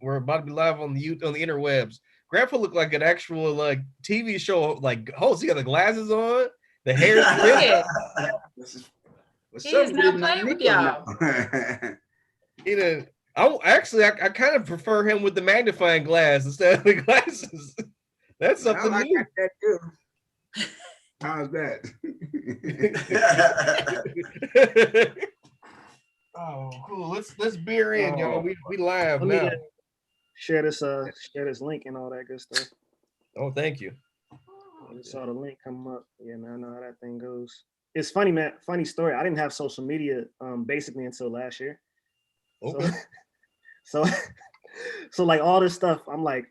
We're about to be live on the interwebs. Grandpa looked like an actual like TV show like host. He got the glasses on, the hair. Yeah. What's He is not playing with y'all. You know, I kind of prefer him with the magnifying glass instead of the glasses. That's something I new. got that too. How's that? Oh, cool. Let's beer in, y'all. We live now. Share this link and all that good stuff. Oh, thank you. I saw the link come up. Yeah, man, I know how that thing goes. It's funny, man. Funny story. I didn't have social media basically until last year. Okay. So like all this stuff, I'm like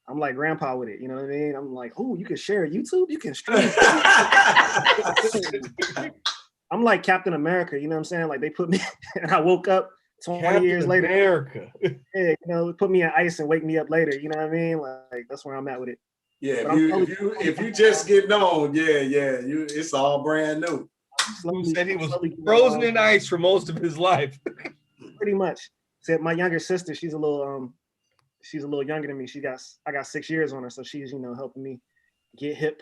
grandpa with it. You know what I mean? I'm like, oh, you can share YouTube, you can stream. I'm like Captain America, you know what I'm saying? Like they put me, and I woke up 20 Captain years later. America. Yeah, you know, put me in ice and wake me up later. You know what I mean? Like that's where I'm at with it. Yeah, if you just getting on, it's all brand new. He said he was frozen in ice for most of his life. Pretty much. Except my younger sister, she's a little younger than me. I got 6 years on her, so she's helping me get hip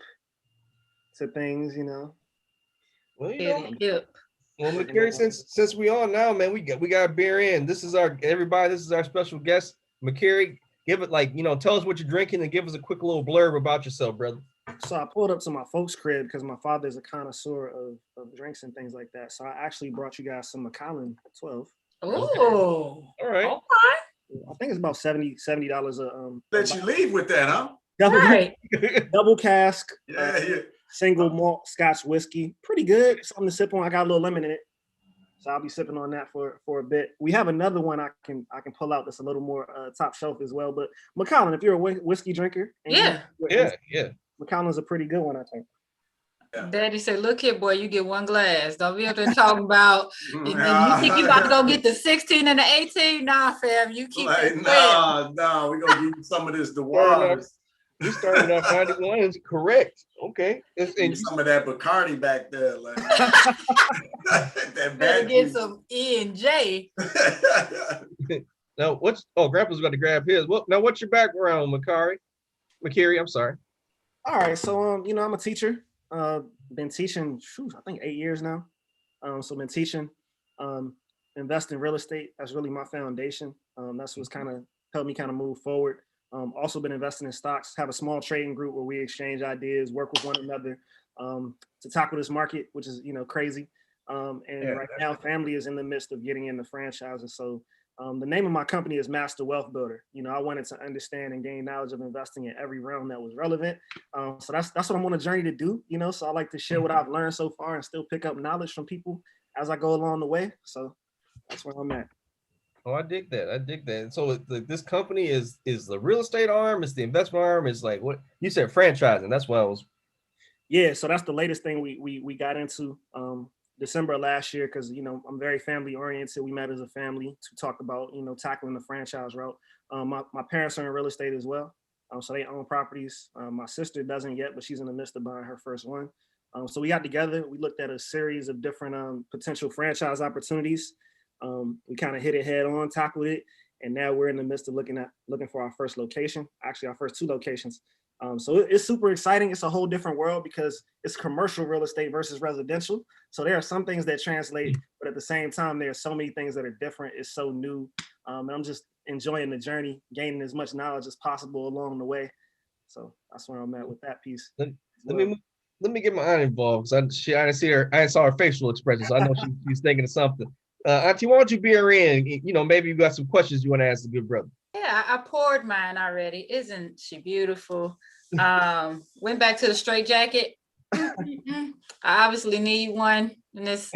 to things, Well, well, McCary, since we on now, man, we got beer in. This is our special guest, McCary. Give it tell us what you're drinking and give us a quick little blurb about yourself, brother. So I pulled up to my folks' crib because my father's a connoisseur of drinks and things like that. So I actually brought you guys some Macallan 12. Oh, all right. Okay. I think it's about $70 a Let you leave with that, huh? Double cask. Yeah. Single malt Scotch whiskey. Pretty good. Something to sip on. I got a little lemon in it. So I'll be sipping on that for a bit. We have another one I can pull out that's a little more top shelf as well. But Macallan, if you're a whiskey drinker, yeah. Macallan's a pretty good one, I think. Yeah. Daddy said, "Look here, boy, you get one glass. Don't be up there talking about. You think you about to go get the 16 and the 18? Nah, fam, you keep it. Nah, we're gonna give you some of this. The waters. You started off 91 is correct. Okay. And some of that Bacardi back there. Like, better get some E and J. Now, Grandpa's got to grab his. What's your background, McCary? I'm sorry. All right. So, I'm a teacher. Been teaching, I think 8 years now. So been teaching, invest in real estate. That's really my foundation. That's what's kind of helped me kind of move forward. Also been investing in stocks, have a small trading group where we exchange ideas, work with one another to tackle this market, which is, crazy. Right now, family is in the midst of getting into franchises. So the name of my company is Master Wealth Builder. I wanted to understand and gain knowledge of investing in every realm that was relevant. So that's what I'm on a journey to do, So I like to share what I've learned so far and still pick up knowledge from people as I go along the way. So that's where I'm at. Oh, I dig that. So this company is the real estate arm, it's the investment arm, it's like what you said, franchising. That's what I was. Yeah, so that's the latest thing we got into December last year because I'm very family oriented. We met as a family to talk about tackling the franchise route. My parents are in real estate as well, so they own properties. My sister doesn't yet, but she's in the midst of buying her first one. So we got together. We looked at a series of different potential franchise opportunities. We kind of hit it head on, tackled it, and now we're in the midst of looking for our first location. Actually, our first 2 locations. So it's super exciting. It's a whole different world because it's commercial real estate versus residential. So there are some things that translate, but at the same time, there are so many things that are different. It's so new. And I'm just enjoying the journey, gaining as much knowledge as possible along the way. So that's where I'm at with that piece. Let me get my aunt involved because I didn't see her. I saw her facial expression, so I know she's thinking of something. Auntie, why don't you be her in? Maybe you got some questions you want to ask the good brother. Yeah, I poured mine already. Isn't she beautiful? Went back to the straight jacket. I obviously need one in this.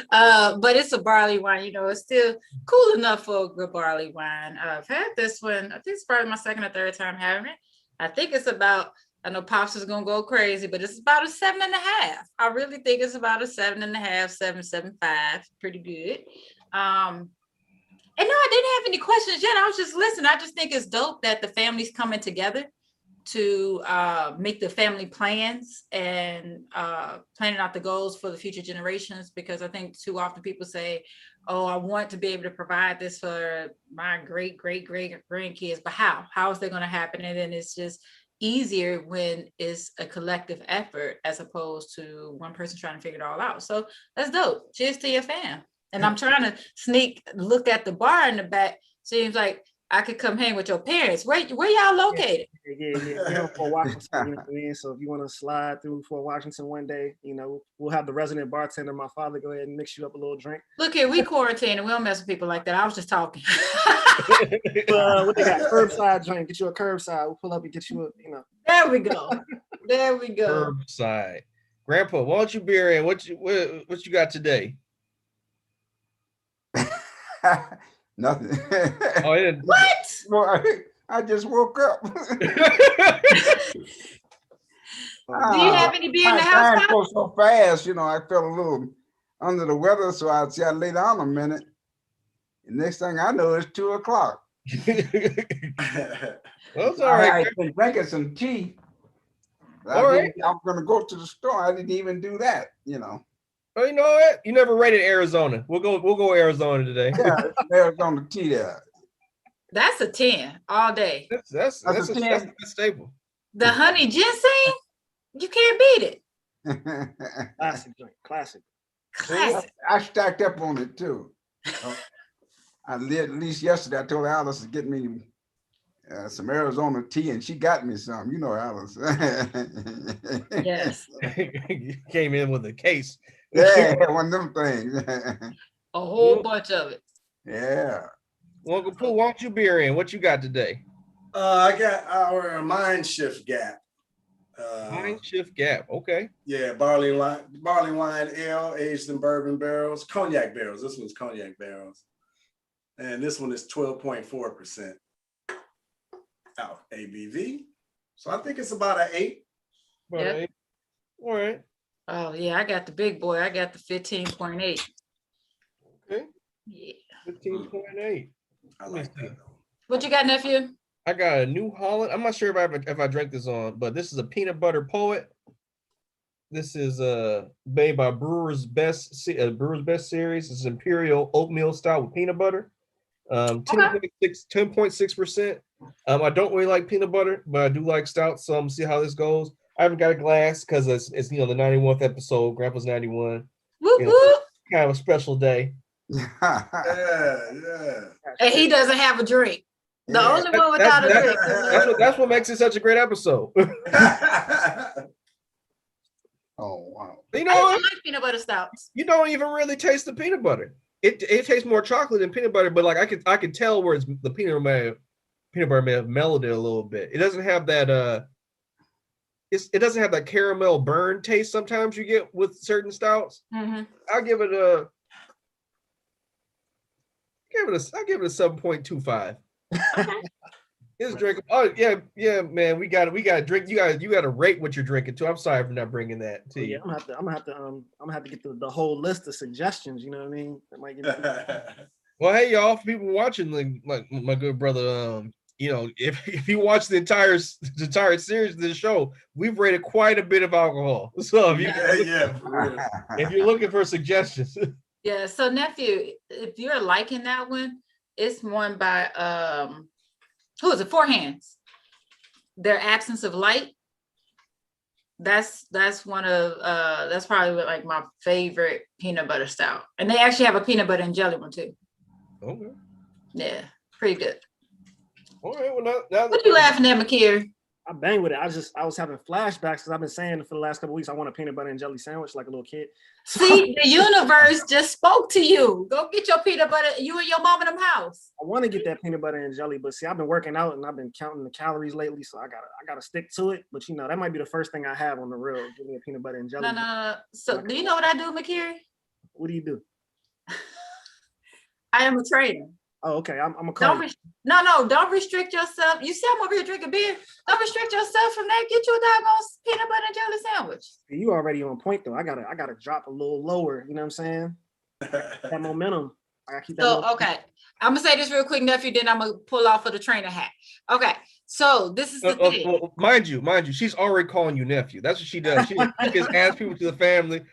But it's a barley wine. It's still cool enough for a good barley wine. I've had this one. I think it's probably my second or third time having it. I think it's about. I know Pops is gonna go crazy, but it's about a 7.5. I really think it's about a 7.5, 7.75. Pretty good. And no, I didn't have any questions yet. I was just listening. I just think it's dope that the family's coming together to make the family plans and planning out the goals for the future generations, because I think too often people say, oh, I want to be able to provide this for my great grandkids, but how is that going to happen? And then it's just easier when it's a collective effort as opposed to one person trying to figure it all out. So that's dope. Cheers to your fam. And I'm trying to look at the bar in the back. Seems like I could come hang with your parents. Where y'all located? Yeah. We're Fort Washington, you know what I mean? So if you want to slide through Fort Washington one day, you know, we'll have the resident bartender, my father, go ahead and mix you up a little drink. Look here, we quarantine and we don't mess with people like that. I was just talking. What they got? Curbside drink. Get you a curbside. We'll pull up and get you a, you know. There we go. Curbside. Grandpa, why don't you beer in? What you got today? Nothing. Oh, yeah. What? Well, I just woke up. Do you have any beer in the house? Time goes so fast, you know. I felt a little under the weather, so I lay down a minute. And next thing I know, it's 2 o'clock. Well, it's all right. I've been drinking some tea. All right. I'm going to go to the store. I didn't even do that, you know. Oh, you know what? You never rated Arizona. We'll go Arizona today. Yeah, Arizona tea there. That's a 10 all day. That's a staple. The honey ginseng, you can't beat it. Classic drink. Classic. I stacked up on it too. At least yesterday I told Alice to get me some Arizona tea, and she got me some. You know, Alice. Yes. Came in with a case. Yeah, one of them things. A whole bunch of it. Yeah. Uncle Pooh, why don't you beer in? What you got today? I got our Mind Shift Gap. Mind Shift Gap. Okay. Yeah, barley wine ale aged in bourbon barrels, cognac barrels. This one's cognac barrels, and this one is 12.4% out ABV. So I think it's about an 8. Yep. All right. Oh yeah, I got the big boy. I got the 15.8. Okay. Yeah. 15.8. I like that. What you got, nephew? I got a New Holland. I'm not sure if I drank this on, but this is a peanut butter poet. This is made by Brewer's Best series. It's Imperial oatmeal style with peanut butter. 10.6%. I don't really like peanut butter, but I do like stout. So I'm gonna see how this goes. I haven't got a glass because it's the 91th episode. Grandpa's 91. Whoop, whoop. Kind of a special day. Yeah. And he doesn't have a drink. The only one without a drink. That's what makes it such a great episode. Oh wow. You know, I like peanut butter stouts. You don't even really taste the peanut butter. It tastes more chocolate than peanut butter, but like I could tell where it's the peanut butter may have mellowed it a little bit. It doesn't have that it doesn't have that caramel burn taste sometimes you get with certain stouts. Mm-hmm. I'll give it a 7.25. It's drinkable. Oh yeah, man. We got to drink. You got to rate what you're drinking too. I'm sorry for not bringing that to you. Yeah, I'm gonna have to get the whole list of suggestions. You know what I mean? That might get Well, hey y'all, for people watching, like my good brother, if you watch the entire series of this show, we've rated quite a bit of alcohol. So if you're looking for suggestions. Yeah. So nephew, if you're liking that one, it's one by who is it? Four Hands. Their Absence of Light. That's one of that's probably like my favorite peanut butter stout. And they actually have a peanut butter and jelly one too. Okay. Yeah, pretty good. All right. Well, now What you laughing at, Makir? I bang with it. I was having flashbacks because I've been saying for the last couple of weeks I want a peanut butter and jelly sandwich like a little kid. See, the universe just spoke to you. Go get your peanut butter. You and your mom in them house. I want to get that peanut butter and jelly, but see, I've been working out and I've been counting the calories lately, so I gotta stick to it. But that might be the first thing I have on the real. Give me a peanut butter and jelly. No. So do you know what I do, Makiri? What do you do? I am a trainer. Oh, okay. I'm a call. Don't restrict yourself. You see, I'm over here drinking beer. Don't restrict yourself from that. Get you a doggone peanut butter and jelly sandwich. You already on point though. I gotta drop a little lower. You know what I'm saying? That momentum. I gotta keep that. So, okay. I'm gonna say this real quick, nephew, then I'm gonna pull off of the trainer hat. Okay. So this is the thing. Well, mind you, she's already calling you nephew. That's what she does. She just adds people to the family.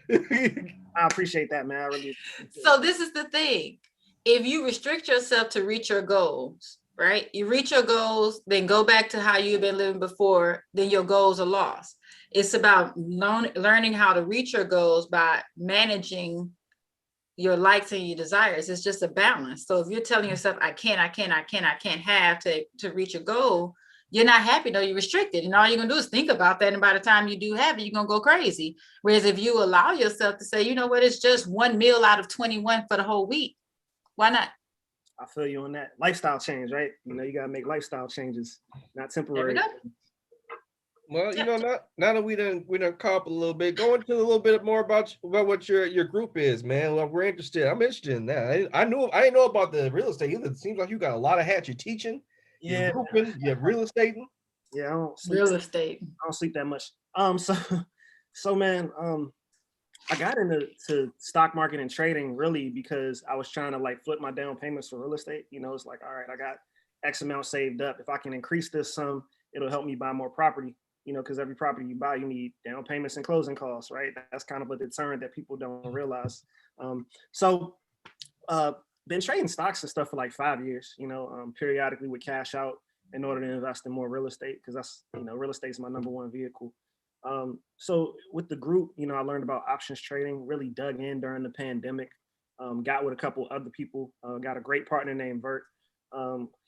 I appreciate that, man. I really. So this is the thing. If you restrict yourself to reach your goals, right? You reach your goals, then go back to how you've been living before, then your goals are lost. It's about learning how to reach your goals by managing your likes and your desires. It's just a balance. So if you're telling yourself, I can't have to reach a goal, you're not happy, though. You're restricted. And all you're going to do is think about that. And by the time you do have it, you're going to go crazy. Whereas if you allow yourself to say, you know what, it's just one meal out of 21 for the whole week. Why not? I feel you on that. Lifestyle change, right? You know, you got to make lifestyle changes, not temporary. Well, you know, now that we done caught up a little bit, go into a little bit more about what your group is, man. Well, we're interested. I'm interested in that. I didn't know about the real estate either. It seems like you got a lot of hats. You're teaching, you're grouping, you have real estate. Yeah, I don't sleep. Real estate. I don't sleep that much. So man, I got into stock market and trading really because I was trying to like flip my down payments for real estate. You know, it's like, all right, I got X amount saved up. If I can increase this sum, it'll help me buy more property. You know, because every property you buy, you need down payments and closing costs, right? That's kind of a deterrent that people don't realize. Been trading stocks and stuff for like 5 years, you know, periodically with cash out in order to invest in more real estate, because that's, you know, real estate is my number one vehicle. So with the group, you know, I learned about options trading, really dug in during the pandemic, got with a couple other people, got a great partner named Vert.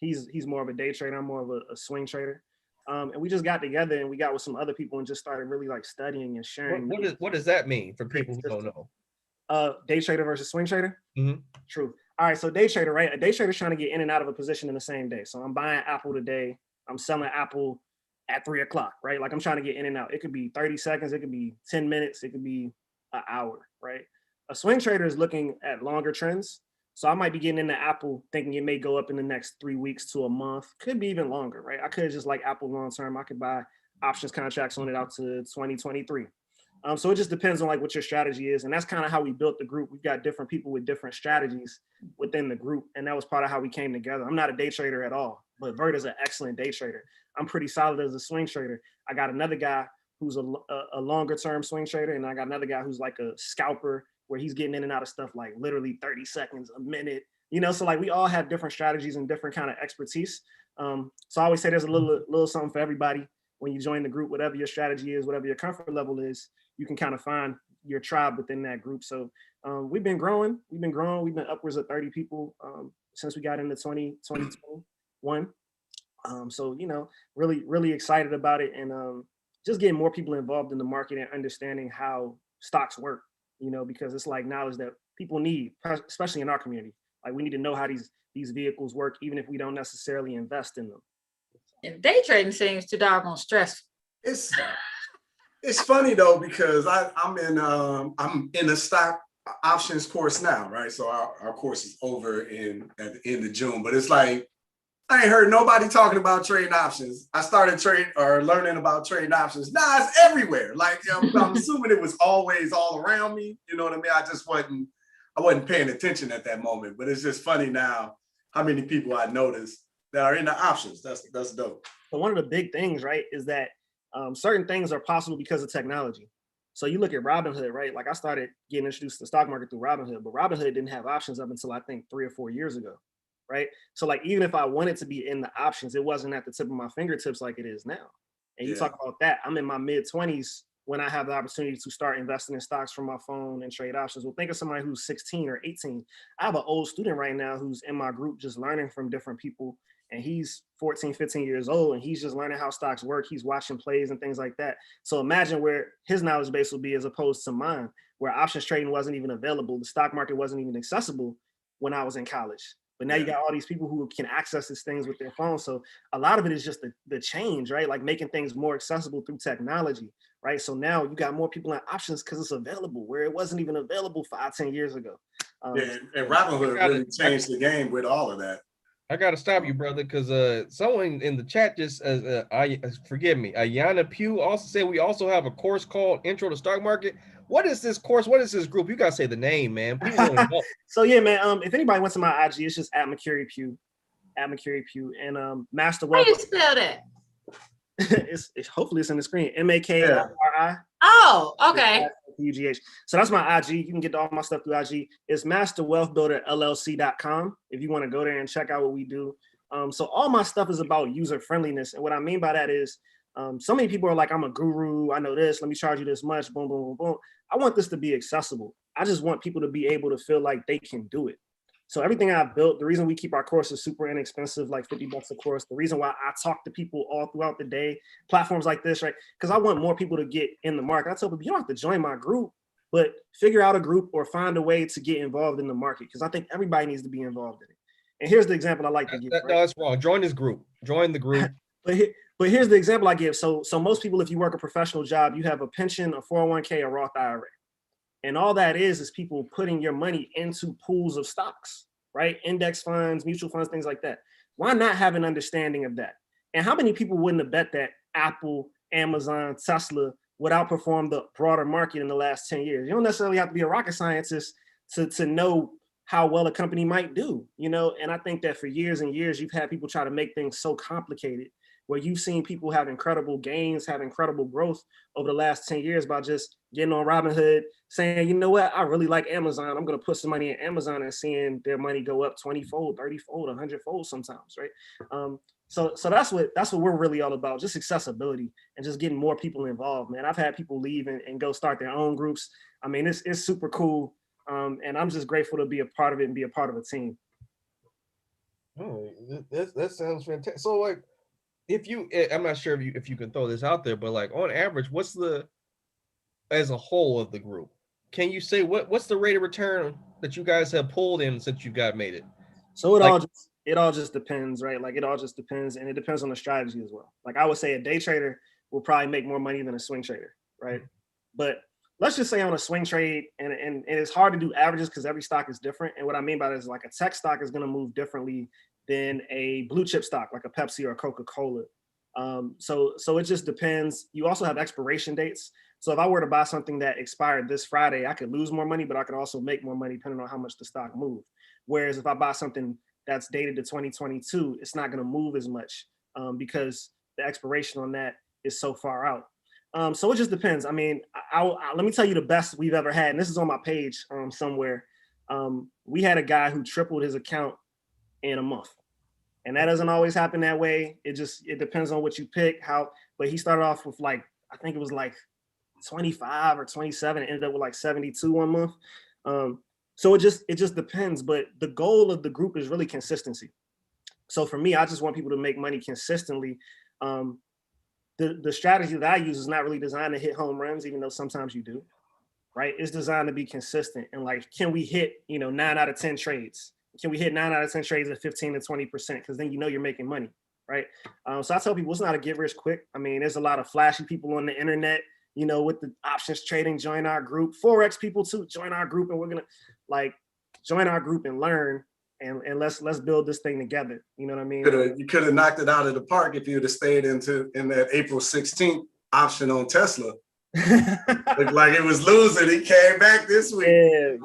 He's more of a day trader, I'm more of a swing trader. And we just got together and we got with some other people and just started really like studying and sharing. What does that mean for people who don't know? Day trader versus swing trader? Mm-hmm. True. All right, so day trader, right? A day trader is trying to get in and out of a position in the same day. So I'm buying Apple today. I'm selling Apple at 3 o'clock, right? Like I'm trying to get in and out. It could be 30 seconds. It could be 10 minutes. It could be an hour, right? A swing trader is looking at longer trends. So I might be getting into Apple thinking it may go up in the next 3 weeks to a month, could be even longer, right? I could just like Apple long-term. I could buy options contracts on it out to 2023. So it just depends on like what your strategy is. And that's kind of how we built the group. We've got different people with different strategies within the group. And that was part of how we came together. I'm not a day trader at all, but Vert is an excellent day trader. I'm pretty solid as a swing trader. I got another guy who's a longer term swing trader. And I got another guy who's like a scalper, where he's getting in and out of stuff like literally 30 seconds, a minute, you know? So like we all have different strategies and different kind of expertise. So I always say there's a little something for everybody when you join the group, whatever your strategy is, whatever your comfort level is, you can kind of find your tribe within that group. So we've been growing. We've been upwards of 30 people since we got into 2021. So, you know, really excited about it, and just getting more people involved in the market and understanding how stocks work. You know, because it's like knowledge that people need, especially in our community. Like we need to know how these vehicles work, even if we don't necessarily invest in them. And day trading seems too doggone stressful. It's funny though, because I'm in a stock options course now, right? So our course is over at the end of June, but it's like I ain't heard nobody talking about trading options. I started learning about trading options. Nah, it's everywhere. Like I'm assuming it was always all around me. You know what I mean? I wasn't paying attention at that moment. But it's just funny now how many people I noticed that are into options. That's dope. So one of the big things, right, is that certain things are possible because of technology. So you look at Robinhood, right? Like I started getting introduced to the stock market through Robinhood, but Robinhood didn't have options up until I think 3 or 4 years ago. Right. So like, even if I wanted to be in the options, it wasn't at the tip of my fingertips like it is now. And you talk about that. I'm in my mid-20s when I have the opportunity to start investing in stocks from my phone and trade options. Well, think of somebody who's 16 or 18. I have an old student right now who's in my group just learning from different people. And he's 14, 15 years old, and he's just learning how stocks work. He's watching plays and things like that. So imagine where his knowledge base will be as opposed to mine, where options trading wasn't even available. The stock market wasn't even accessible when I was in college. But now you got all these people who can access these things with their phone. So a lot of it is just the change, right? Like making things more accessible through technology, right? So now you got more people in options because it's available where it wasn't even available 5, 10 years ago. And Robinhood really changed the game with all of that. I gotta stop you, brother, because someone in the chat just forgive me, Ayana Pugh also said we also have a course called Intro to Stock Market. What is this course? What is this group? You gotta say the name, man. People want to know. So yeah, man. If anybody went to my IG, it's just @McCurry Pugh, and Master How Wealth. you spell that? it's hopefully it's in the screen. MAKRI. Oh, okay. UGH. So that's my IG. You can get all my stuff through IG. It's masterwealthbuilderllc.com if you want to go there and check out what we do. So all my stuff is about user friendliness. And what I mean by that is so many people are like, I'm a guru. I know this. Let me charge you this much. Boom, boom, boom, boom. I want this to be accessible. I just want people to be able to feel like they can do it. So everything I've built, the reason we keep our courses super inexpensive, like $50 a course, the reason why I talk to people all throughout the day, platforms like this, right? Because I want more people to get in the market. I tell people, you don't have to join my group, but figure out a group or find a way to get involved in the market, because I think everybody needs to be involved in it. And here's the example I like to give. Right? No, that's wrong. Join this group. Join the group. But here's the example I give. So most people, if you work a professional job, you have a pension, a 401k, a Roth IRA. And all that is people putting your money into pools of stocks, right? Index funds, mutual funds, things like that. Why not have an understanding of that? And how many people wouldn't have bet that Apple, Amazon, Tesla would outperform the broader market in the last 10 years? You don't necessarily have to be a rocket scientist to know how well a company might do, you know? And I think that for years and years, you've had people try to make things so complicated, where you've seen people have incredible gains, have incredible growth over the last 10 years by just getting on Robinhood, saying, you know what, I really like Amazon. I'm going to put some money in Amazon, and seeing their money go up 20-fold, 30-fold, 100-fold sometimes, right? So that's what we're really all about, just accessibility and just getting more people involved, man. I've had people leave and go start their own groups. I mean, it's super cool. And I'm just grateful to be a part of it and be a part of a team. Oh, that sounds fantastic. So like, I'm not sure if you can throw this out there, but like on average, what's the, as a whole of the group, can you say what's the rate of return that you guys have pulled in since you got made it? So it all just depends, right? Like it all just depends, and it depends on the strategy as well. Like I would say a day trader will probably make more money than a swing trader, right? But let's just say on a swing trade, and it's hard to do averages because every stock is different. And what I mean by that is like a tech stock is going to move differently than a blue chip stock like a Pepsi or a Coca-Cola. So it just depends. You also have expiration dates. So if I were to buy something that expired this Friday, I could lose more money, but I could also make more money depending on how much the stock moved. Whereas if I buy something that's dated to 2022, it's not going to move as much because the expiration on that is so far out. So it just depends. I mean, let me tell you the best we've ever had, and this is on my page somewhere. We had a guy who tripled his account in a month, and that doesn't always happen that way. It depends on what you pick, but he started off with like, I think it was like 25 or 27, and ended up with like 72 one month. So it just depends, but the goal of the group is really consistency. So for me, I just want people to make money consistently. The strategy that I use is not really designed to hit home runs, even though sometimes you do, right? It's designed to be consistent. And like, can we hit, 9 out of 10 trades? Can we hit 9 out of 10 trades at 15 to 20%? Because then you're making money, right? So I tell people it's not a get rich quick. I mean, there's a lot of flashy people on the internet, with the options trading. Join our group. Forex people too, join our group, and we're gonna join our group and learn. And let's build this thing together. You know what I mean? You could have knocked it out of the park if you would have stayed in that April 16th option on Tesla. Looked like it was losing. He came back this week. They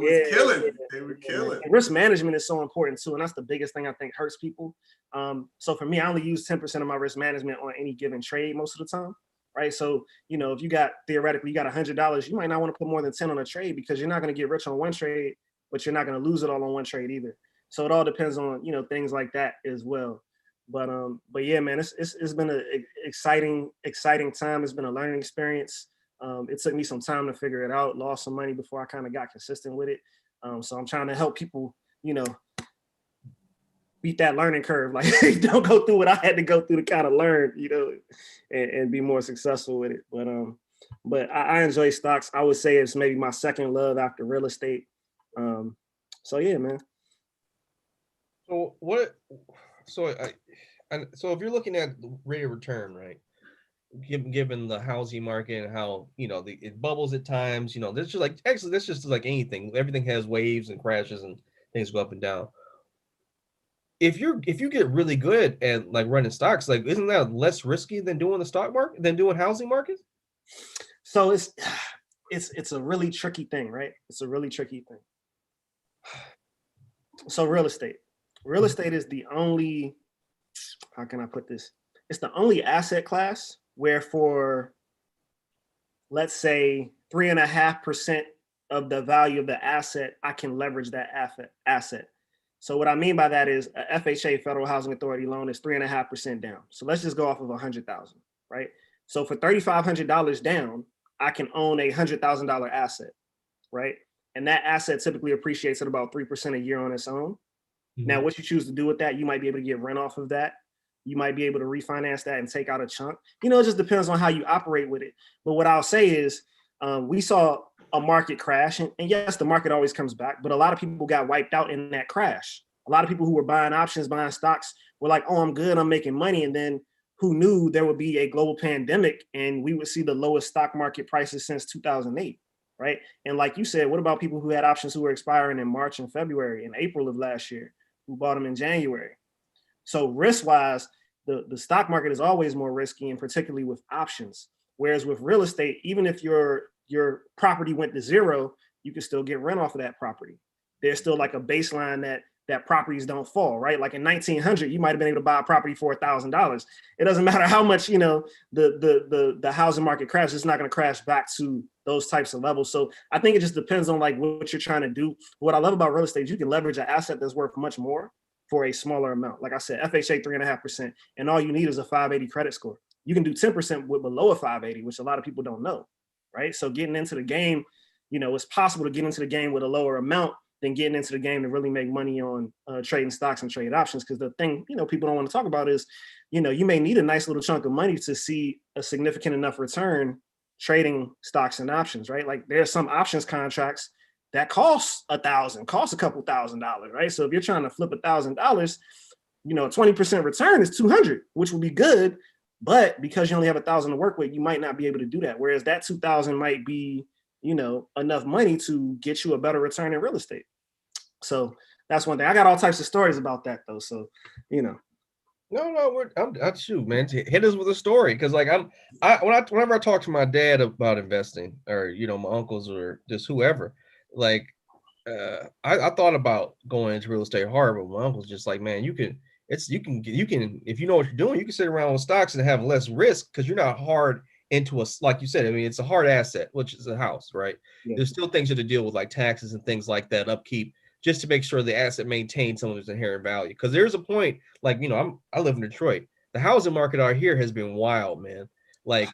were killing. And risk management is so important too, and that's the biggest thing I think hurts people. So for me, I only use 10% of my risk management on any given trade most of the time, right? So if you got theoretically $100, you might not want to put more than 10 on a trade, because you're not going to get rich on one trade, but you're not going to lose it all on one trade either. So it all depends on things like that as well. But yeah, man, it's been an exciting time. It's been a learning experience. It took me some time to figure it out. Lost some money before I kind of got consistent with it. So I'm trying to help people, beat that learning curve. Like, don't go through what I had to go through to kind of learn, and be more successful with it. But I enjoy stocks. I would say it's maybe my second love after real estate. So yeah, man. So if you're looking at the rate of return, right? Given the housing market and how it bubbles at times, that's just that's just like anything. Everything has waves and crashes and things go up and down. if you get really good at like running stocks, like isn't that less risky than doing the stock market, than doing housing markets? So it's a really tricky thing, right? It's a really tricky thing. So real estate is the only, how can I put this? It's the only asset class where for, let's say 3.5% of the value of the asset, I can leverage that asset. So what I mean by that is a FHA, Federal Housing Authority loan, is 3.5% down. So let's just go off of 100,000, right? So for $3,500 down, I can own a $100,000 asset, right? And that asset typically appreciates at about 3% a year on its own. Mm-hmm. Now, what you choose to do with that, you might be able to get rent off of that. You might be able to refinance that and take out a chunk. You know, it just depends on how you operate with it. But what I'll say is we saw a market crash. And yes, the market always comes back, but a lot of people got wiped out in that crash. A lot of people who were buying options, buying stocks were like, oh, I'm good, I'm making money. And then who knew there would be a global pandemic and we would see the lowest stock market prices since 2008, right? And like you said, what about people who had options who were expiring in March and February and April of last year, who bought them in January? So risk-wise, the stock market is always more risky, and particularly with options. Whereas with real estate, even if your property went to zero, you can still get rent off of that property. There's still like a baseline that properties don't fall, right? Like in 1900, you might have been able to buy a property for $1,000. It doesn't matter how much, you know, the housing market crashes, it's not going to crash back to those types of levels. So I think it just depends on like what you're trying to do. What I love about real estate is you can leverage an asset that's worth much more for a smaller amount. Like I said, FHA 3.5%, and all you need is a 580 credit score. You can do 10% with below a 580, which a lot of people don't know, right? So getting into the game, you know, it's possible to get into the game with a lower amount than getting into the game to really make money on trading stocks and trade options. Because the thing, you know, people don't want to talk about is, you know, you may need a nice little chunk of money to see a significant enough return trading stocks and options, right? Like there are some options contracts that costs cost a couple $1,000s, right? So if you're trying to flip $1,000, you know, 20% return is 200, which will be good. But because you only have 1,000 to work with, you might not be able to do that. Whereas that 2,000 might be, you know, enough money to get you a better return in real estate. So that's one thing. I got all types of stories about that though. So, you know. No, I'm shoot, man. Hit us with a story, because like whenever I talk to my dad about investing, or you know, my uncles or just whoever, like I thought about going into real estate hard, but my uncle's just like, man, you can if you know what you're doing, you can sit around with stocks and have less risk because you're not hard into like you said. I mean, it's a hard asset, which is a house, right? Yeah. There's still things you have to deal with, like taxes and things like that, upkeep, just to make sure the asset maintains some of its inherent value. Because there's a point, like, you know, I live in Detroit. The housing market out here has been wild, man. Like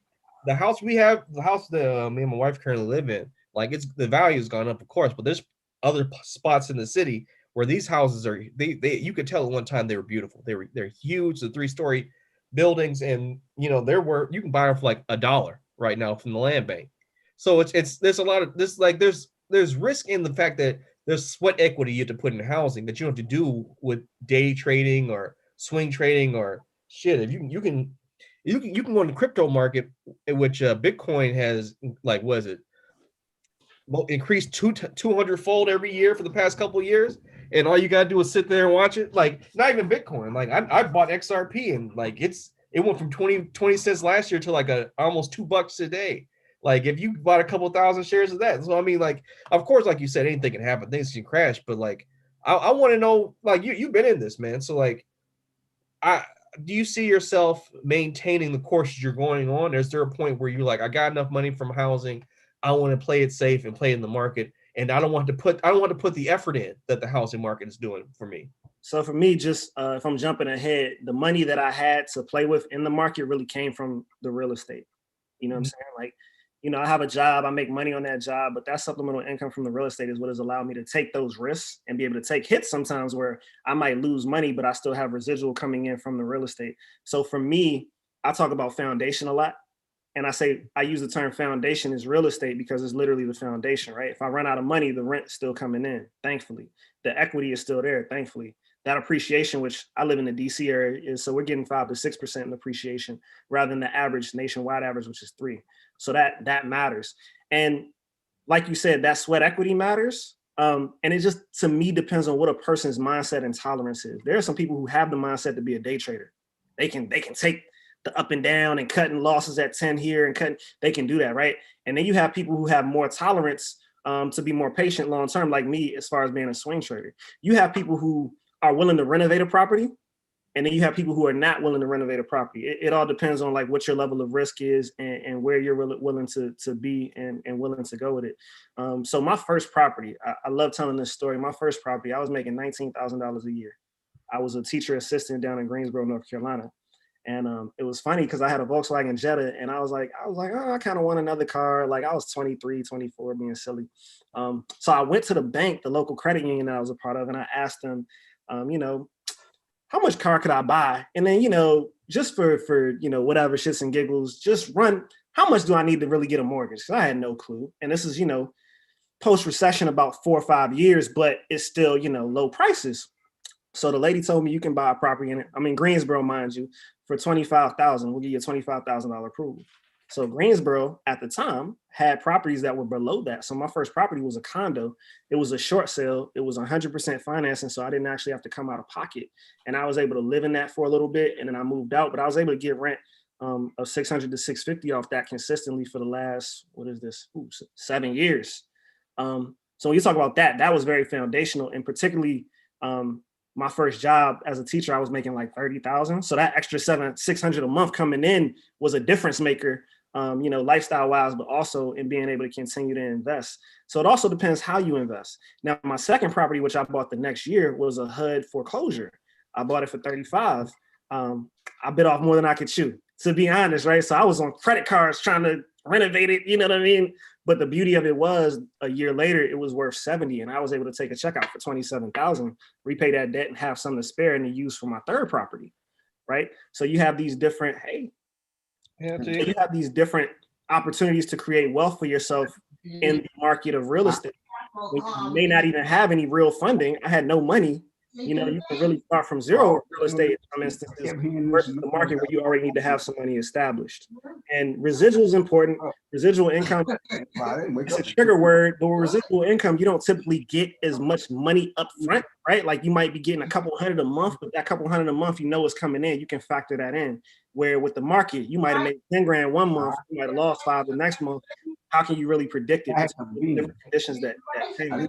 the house me and my wife currently live in, like the value has gone up, of course, but there's other spots in the city where these houses are, they you could tell at one time they were beautiful. They're huge, the 3-story buildings, and you know, you can buy them for like $1 right now from the land bank. So it's there's a lot of this, like there's risk in the fact that there's sweat equity you have to put in housing that you don't have to do with day trading or swing trading or shit. If you can go in the crypto market, in which Bitcoin has, like, what is it, increased 200-fold every year for the past couple of years, and all you gotta do is sit there and watch it. Like, not even Bitcoin. Like I bought XRP, and like it went from 20 cents last year to like almost $2 a day. Like if you bought a couple thousand shares of that. So I mean, like, of course, like you said, anything can happen, things can crash, but like I want to know, like, you've been in this, man. So like, do you see yourself maintaining the courses you're going on? Is there a point where you're like, I got enough money from housing, I want to play it safe and play in the market, and I don't want to put the effort in that the housing market is doing for me? So for me, just if I'm jumping ahead, the money that I had to play with in the market really came from the real estate. You know what I'm saying? Like, you know, I have a job, I make money on that job, but that supplemental income from the real estate is what has allowed me to take those risks and be able to take hits sometimes where I might lose money, but I still have residual coming in from the real estate. So for me, I talk about foundation a lot. And I use the term foundation as real estate because it's literally the foundation, right? If I run out of money, the rent's still coming in, thankfully. The equity is still there, thankfully. That appreciation, which I live in the DC area, is, so we're getting 5 to 6% in appreciation rather than the average nationwide average, which is 3. So that matters. And like you said, that sweat equity matters, And it just, to me, depends on what a person's mindset and tolerance is. There are some people who have the mindset to be a day trader. They can take the up and down and cutting losses at 10 here and cutting, they can do that, right? And then you have people who have more tolerance to be more patient long term, like me, as far as being a swing trader. You have people who are willing to renovate a property, and then you have people who are not willing to renovate a property. It all depends on like what your level of risk is and where you're willing to be and willing to go with it. So my first property, I love telling this story. My first property, I was making $19,000 a year. I was a teacher assistant down in Greensboro, North Carolina. And it was funny because I had a Volkswagen Jetta, and I was like, oh, I kind of want another car. Like I was 23, 24, being silly. So I went to the bank, the local credit union that I was a part of, and I asked them, how much car could I buy? And then, just for whatever shits and giggles, just run, how much do I need to really get a mortgage? Because I had no clue. And this is, post-recession about 4 or 5 years, but it's still, low prices. So the lady told me you can buy a property in Greensboro, mind you, for $25,000. We'll give you a $25,000 approval. So Greensboro at the time had properties that were below that. So my first property was a condo. It was a short sale. It was 100% financing. So I didn't actually have to come out of pocket. And I was able to live in that for a little bit. And then I moved out, but I was able to get rent of $600 to $650 off that consistently for the last, 7 years. So when you talk about that, that was very foundational, and particularly my first job as a teacher, I was making like $30,000. So that extra $600 a month coming in was a difference maker, lifestyle wise, but also in being able to continue to invest. So it also depends how you invest. Now, my second property, which I bought the next year, was a HUD foreclosure. I bought it for $35,000. I bit off more than I could chew, to be honest, right? So I was on credit cards trying to renovate it, you know what I mean? But the beauty of it was a year later, it was worth $70,000, and I was able to take a check out for $27,000, repay that debt and have something to spare and to use for my third property, right? So you have these different, you have these different opportunities to create wealth for yourself in the market of real estate. When you may not even have any real funding. I had no money. You can really start from zero real estate in some instances versus the market where you already need to have some money established. And residual is important. Residual income, it's a trigger word, but with residual income, you don't typically get as much money up front, right? Like you might be getting a couple hundred a month, but that couple hundred a month, is coming in, you can factor that in. Where with the market, you might have made 10 grand one month, you might have lost 5 the next month. How can you really predict it? Different conditions that change.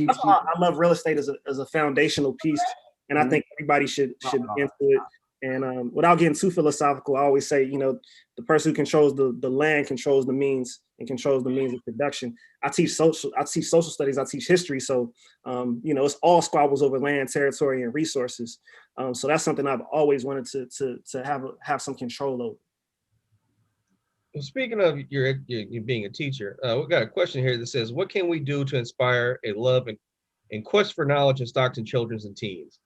That's why I love real estate as a foundational piece, and I think everybody should get into it. And without getting too philosophical, I always say, the person who controls the land controls the means and controls the means of production. I teach social studies, I teach history, so it's all squabbles over land, territory, and resources. So that's something I've always wanted to have some control over. Well, speaking of you being a teacher, we've got a question here that says, what can we do to inspire a love and quest for knowledge in Stockton children's and teens?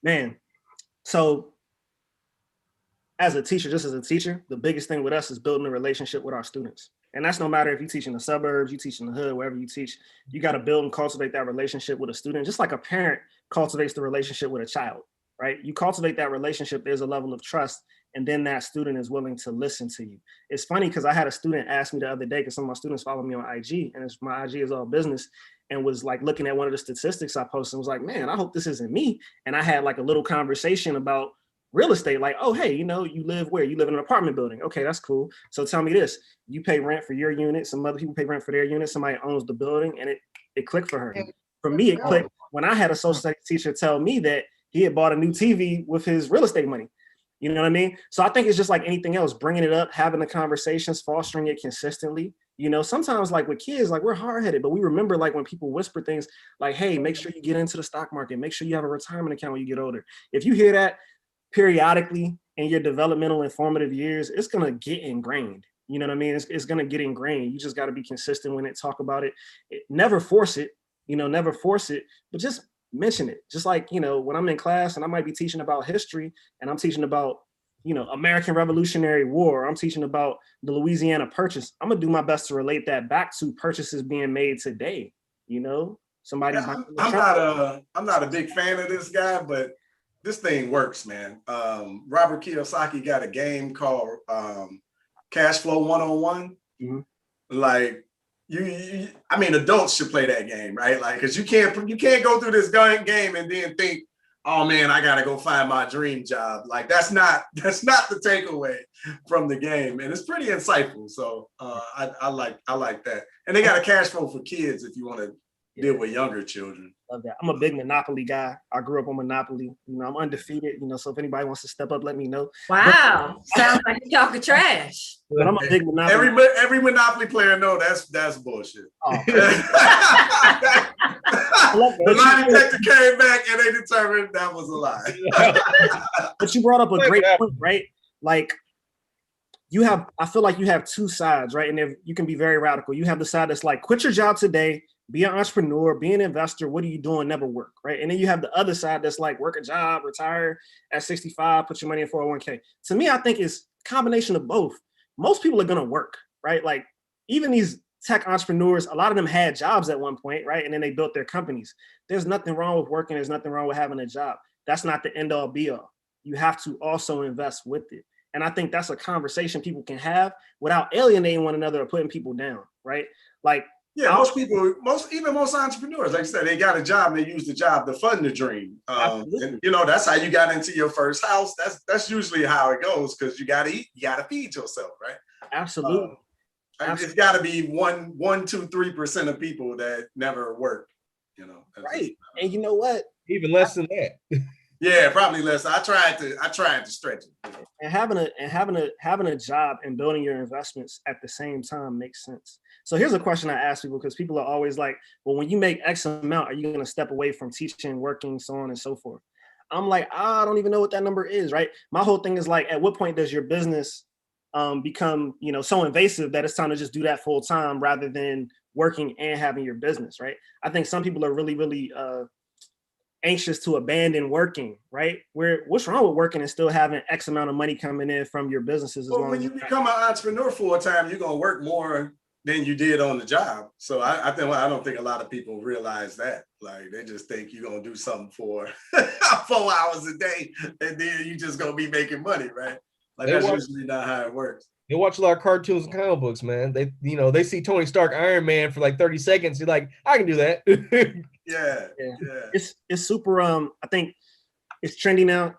Man, so as a teacher, the biggest thing with us is building a relationship with our students. And that's no matter if you teach in the suburbs, you teach in the hood, wherever you teach, you got to build and cultivate that relationship with a student, just like a parent cultivates the relationship with a child, right? You cultivate that relationship, there's a level of trust, and then that student is willing to listen to you. It's funny because I had a student ask me the other day, because some of my students follow me on IG, and my IG is all business, and was like looking at one of the statistics I posted and was like, man, I hope this isn't me. And I had like a little conversation about real estate, like, oh, hey, you live where? You live in an apartment building. Okay, that's cool. So tell me this, you pay rent for your unit, some other people pay rent for their unit, somebody owns the building, and it clicked for her. For me, it clicked when I had a social studies teacher tell me that he had bought a new TV with his real estate money. You know what I mean? So I think it's just like anything else, bringing it up, having the conversations, fostering it consistently. Sometimes like with kids, like we're hard-headed, but we remember like when people whisper things like, hey, make sure you get into the stock market, make sure you have a retirement account when you get older. If you hear that periodically in your developmental and formative years, it's going to get ingrained. You know what I mean? It's going to get ingrained. You just got to be consistent when it, talk about it. Never force it, but just mention it. Just like, when I'm in class and I might be teaching about history and I'm teaching about, American Revolutionary War, I'm teaching about the Louisiana Purchase. I'm going to do my best to relate that back to purchases being made today. Somebody. Yeah, I'm not a big fan of this guy, but this thing works, man. Robert Kiyosaki got a game called Cash Flow 101. Mm-hmm. Like, I mean, adults should play that game, right? Like, because you can't go through this game and then think, oh man, I gotta go find my dream job. Like, that's not the takeaway from the game, and it's pretty insightful. So I like that, and they got a cash flow for kids if you want to deal with younger children. Love that. I'm a big Monopoly guy. I grew up on Monopoly. You know, I'm undefeated. You know, so if anybody wants to step up, let me know. Wow, sounds like you talking trash. But I'm a big Monopoly. Every Monopoly player know that's bullshit. Oh, the lie detector came back and they determined that was a lie. But you brought up a great point, right? Like, I feel like you have two sides, right? And you can be very radical. You have the side that's like, quit your job today, be an entrepreneur, be an investor. What are you doing? Never work, right? And then you have the other side that's like, work a job, retire at 65, put your money in 401k. To me, I think it's a combination of both. Most people are gonna work, right? Like, even these tech entrepreneurs, a lot of them had jobs at one point, right? And then they built their companies. There's nothing wrong with working. There's nothing wrong with having a job. That's not the end all be all. You have to also invest with it. And I think that's a conversation people can have without alienating one another or putting people down, right? Like, yeah, most entrepreneurs, like I said, they got a job and they use the job to fund the dream. And you know, that's how you got into your first house. That's usually how it goes, because you got to eat, you got to feed yourself, right? Absolutely. It's got to be 1%, 2%, 3% of people that never work, you know. Right. And you know what? Even less than that. Yeah, probably less. I tried to stretch it. And having a job and building your investments at the same time makes sense. So here's a question I ask people, because people are always like, well, when you make X amount, are you going to step away from teaching, working, so on and so forth? I'm like, I don't even know what that number is, right? My whole thing is like, at what point does your business become, you know, so invasive that it's time to just do that full time rather than working and having your business, right? I think some people are really, really anxious to abandon working, right? What's wrong with working and still having X amount of money coming in from your businesses? Well, when you become an entrepreneur full time, you're gonna work more than you did on the job. So I don't think a lot of people realize that. Like, they just think you're gonna do something for 4 hours a day and then you just gonna be making money, right? Like, that's usually not how it works. They watch a lot of cartoons and comic books, man. They see Tony Stark, Iron Man for like 30 seconds. You're like, I can do that. Yeah. It's super. I think it's trendy now.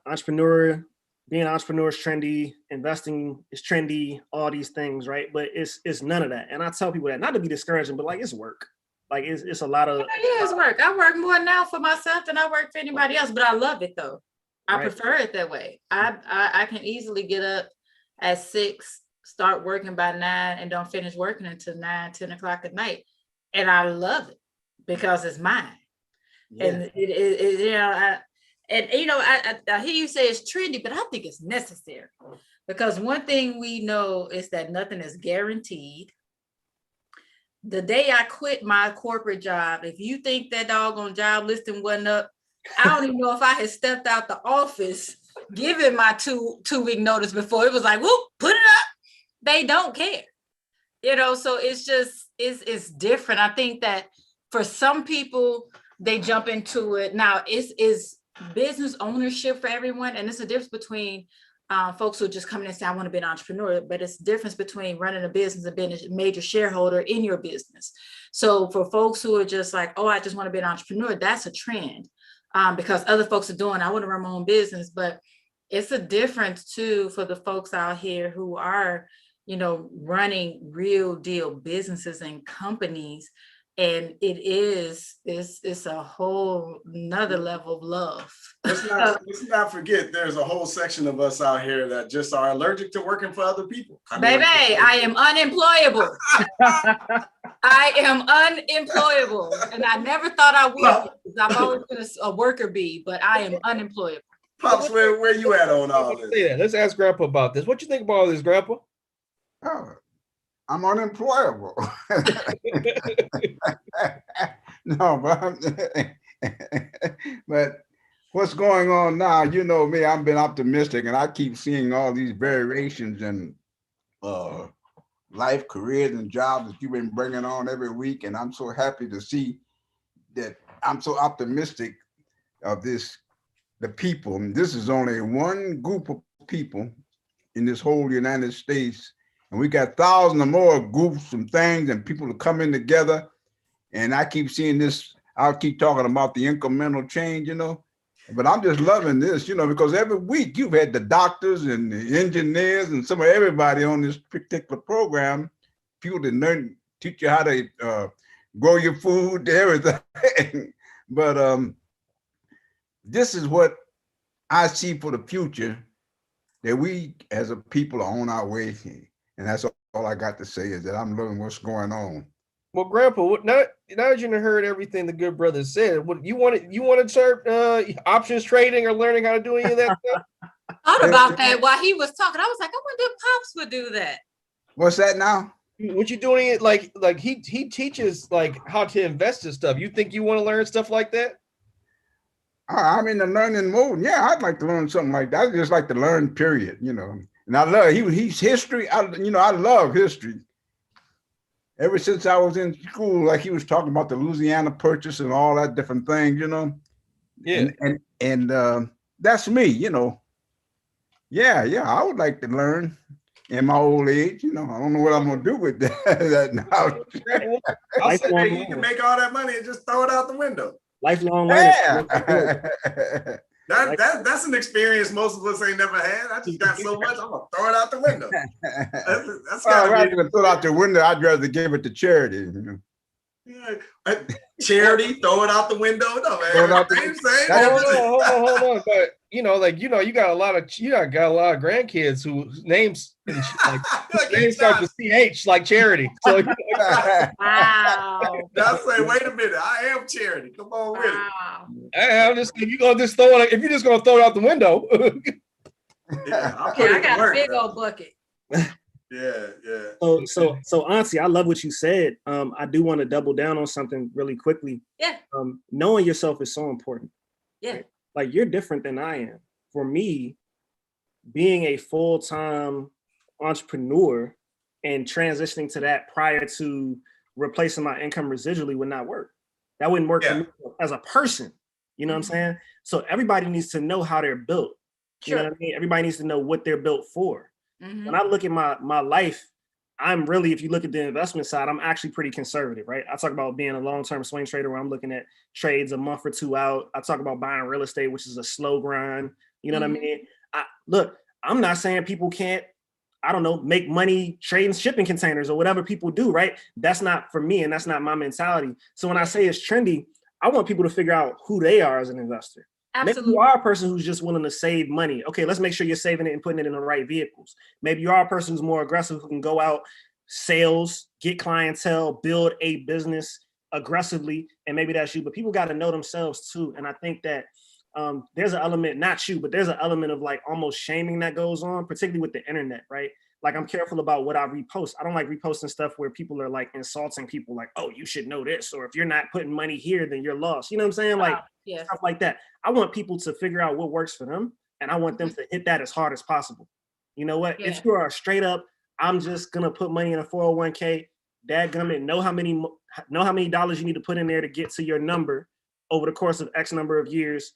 Being an entrepreneur is trendy. Investing is trendy. All these things, right? But it's none of that. And I tell people that, not to be discouraging, but like, it's work. Like, it's a lot of. Yeah, it's work. I work more now for myself than I work for anybody else, but I love it though. I prefer it that way. I can easily get up at 6, start working by 9, and don't finish working until 9, 10 o'clock at night. And I love it because it's mine. Yeah. And it you know, I hear you say it's trendy, but I think it's necessary, because one thing we know is that nothing is guaranteed. The day I quit my corporate job, if you think that doggone job listing wasn't up, I don't even know if I had stepped out the office, given my two-week notice before. It was like, whoop, put it up. They don't care, you know. So it's just it's different. I think that for some people, they jump into it. Now, is business ownership for everyone, and it's a difference between folks who just come in and say, I want to be an entrepreneur, but it's a difference between running a business and being a major shareholder in your business. So for folks who are just like, oh, I just want to be an entrepreneur, that's a trend, because other folks are doing, I want to run my own business. But it's a difference too for the folks out here who are, you know, running real deal businesses and companies. And it's a whole nother level of love. Let's not forget, there's a whole section of us out here that just are allergic to working for other people. I am unemployable. I am unemployable. And I never thought I would, because I've always been a worker bee, but I am unemployable. Pops, where you at on all this? Let's ask Grandpa about this. What you think about all this, Grandpa? Oh, I'm unemployable. No, but what's going on now? You know me, I've been optimistic, and I keep seeing all these variations in life, careers, and jobs that you've been bringing on every week. And I'm so happy to see that. I'm so optimistic of the people. And this is only one group of people in this whole United States. And we got thousands or more groups and things and people are coming together. And I keep seeing this, I'll keep talking about the incremental change, but I'm just loving this, because every week you've had the doctors and the engineers and some of everybody on this particular program, people that teach you how to grow your food, everything. But this is what I see for the future, that we as a people are on our way. And that's all I got to say is that I'm loving what's going on. Well, Grandpa, now that you heard everything the good brother said, what you want to start options trading or learning how to do any of that stuff? Thought about that while he was talking. I was like, I wonder if Pops would do that. What's that now? What you doing it like he teaches like how to invest in stuff. You think you want to learn stuff like that? I'm in the learning mode. Yeah, I'd like to learn something like that. I just like to learn, period, And I love he's history. I love history. Ever since I was in school, like he was talking about the Louisiana Purchase and all that different things, Yeah. And that's me, Yeah, I would like to learn in my old age. I don't know what I'm gonna do with that now. I said, hey, you can make all that money and just throw it out the window. Lifelong learning. Yeah. That's an experience most of us ain't never had. I just got so much, I'm gonna throw it out the window. That's rather than throw it out the window, I'd rather give it to charity. Yeah. Charity, throw it out the window. No, man. Throw it out Hold on. But you got a lot of grandkids whose names names start with CH like charity. So Wow. That's like, wait a minute, I am charity. Come on with it. I'm just if you're gonna just throw it, if you're just gonna throw it out the window. Yeah, Okay, I got a big old bucket. Yeah. So Auntie, I love what you said. I do want to double down on something really quickly. Yeah. Knowing yourself is so important. Yeah. Like you're different than I am. For me, being a full-time entrepreneur and transitioning to that prior to replacing my income residually would not work. That wouldn't work for me as a person. You know what I'm saying? So everybody needs to know how they're built. You know what I mean? Everybody needs to know what they're built for. Mm-hmm. When I look at my life, I'm really, if you look at the investment side, I'm actually pretty conservative, right? I talk about being a long-term swing trader where I'm looking at trades a month or two out. I talk about buying real estate, which is a slow grind. You know what I mean? Look, I'm not saying people can't, I don't know, make money trading shipping containers or whatever people do, right? That's not for me and that's not my mentality. So when I say it's trendy, I want people to figure out who they are as an investor. Absolutely. Maybe you are a person who's just willing to save money. Okay, let's make sure you're saving it and putting it in the right vehicles. Maybe you are a person who's more aggressive, who can go out, sales, get clientele, build a business aggressively, and maybe that's you. But people got to know themselves too. And I think that there's an element, not you, but there's an element of like almost shaming that goes on, particularly with the internet, right? Like I'm careful about what I repost. I don't like reposting stuff where people are like insulting people like, oh, you should know this. Or if you're not putting money here, then you're lost. You know what I'm saying? Like stuff like that. I want people to figure out what works for them. And I want them to hit that as hard as possible. You know what? If you are straight up, I'm just going to put money in a 401k, dadgummit, know how many dollars you need to put in there to get to your number over the course of X number of years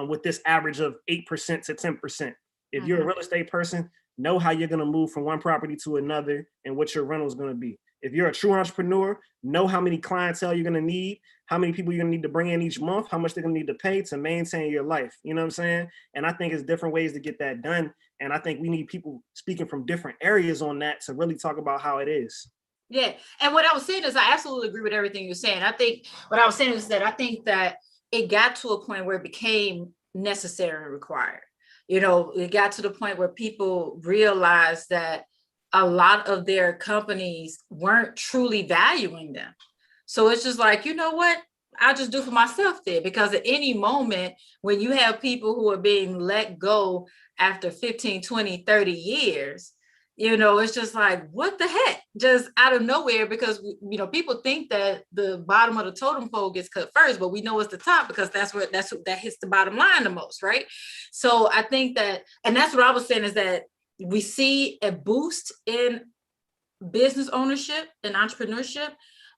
with this average of 8% to 10%. If you're a real estate person, know how you're going to move from one property to another and what your rental is going to be. If you're a true entrepreneur, know how many clientele you're going to need, how many people you're going to need to bring in each month, how much they're going to need to pay to maintain your life. You know what I'm saying? And I think it's different ways to get that done. And I think we need people speaking from different areas on that to really talk about how it is. Yeah. And what I was saying is I absolutely agree with everything you're saying. I think what I was saying is that I think that it got to a point where it became necessary and required. You know, it got to the point where people realized that a lot of their companies weren't truly valuing them. So it's just like, you know what? I'll just do for myself there, because at any moment when you have people who are being let go after 15, 20, 30 years, you know, it's just like, what the heck? Just out of nowhere, because, you know, people think that the bottom of the totem pole gets cut first, but we know it's the top because that hits the bottom line the most, right? So I think that, and that's what I was saying, is that we see a boost in business ownership and entrepreneurship,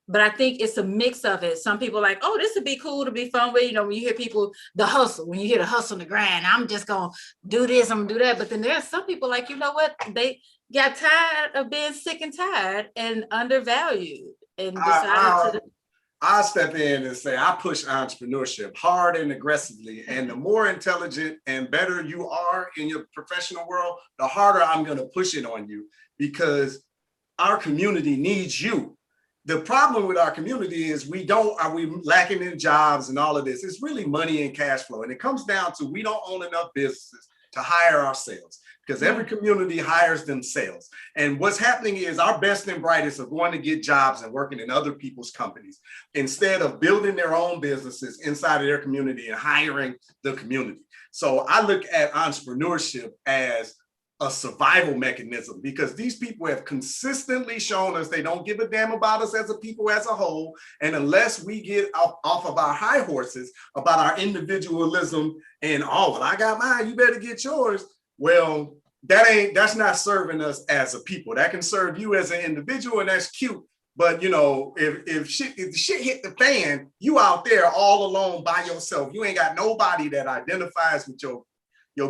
but I think it's a mix of it. Some people are like, oh, this would be cool to be fun with. You know, when you hear people, the hustle, when you hear the hustle and the grind, I'm just going to do this, I'm going to do that. But then there's some people like, you know what? got tired of being sick and tired and undervalued and decided to. I'll step in and say I push entrepreneurship hard and aggressively. And the more intelligent and better you are in your professional world, the harder I'm going to push it on you, because our community needs you. The problem with our community is we lacking in jobs and all of this. It's really money and cash flow. And it comes down to we don't own enough businesses to hire ourselves, because every community hires themselves. And what's happening is our best and brightest are going to get jobs and working in other people's companies instead of building their own businesses inside of their community and hiring the community. So I look at entrepreneurship as a survival mechanism, because these people have consistently shown us they don't give a damn about us as a people as a whole. And unless we get off of our high horses about our individualism and, oh, well, I got mine, you better get yours. Well, that's not serving us as a people. That can serve you as an individual, and that's cute. But, you know, if the shit hit the fan, you out there all alone by yourself. You ain't got nobody that identifies with your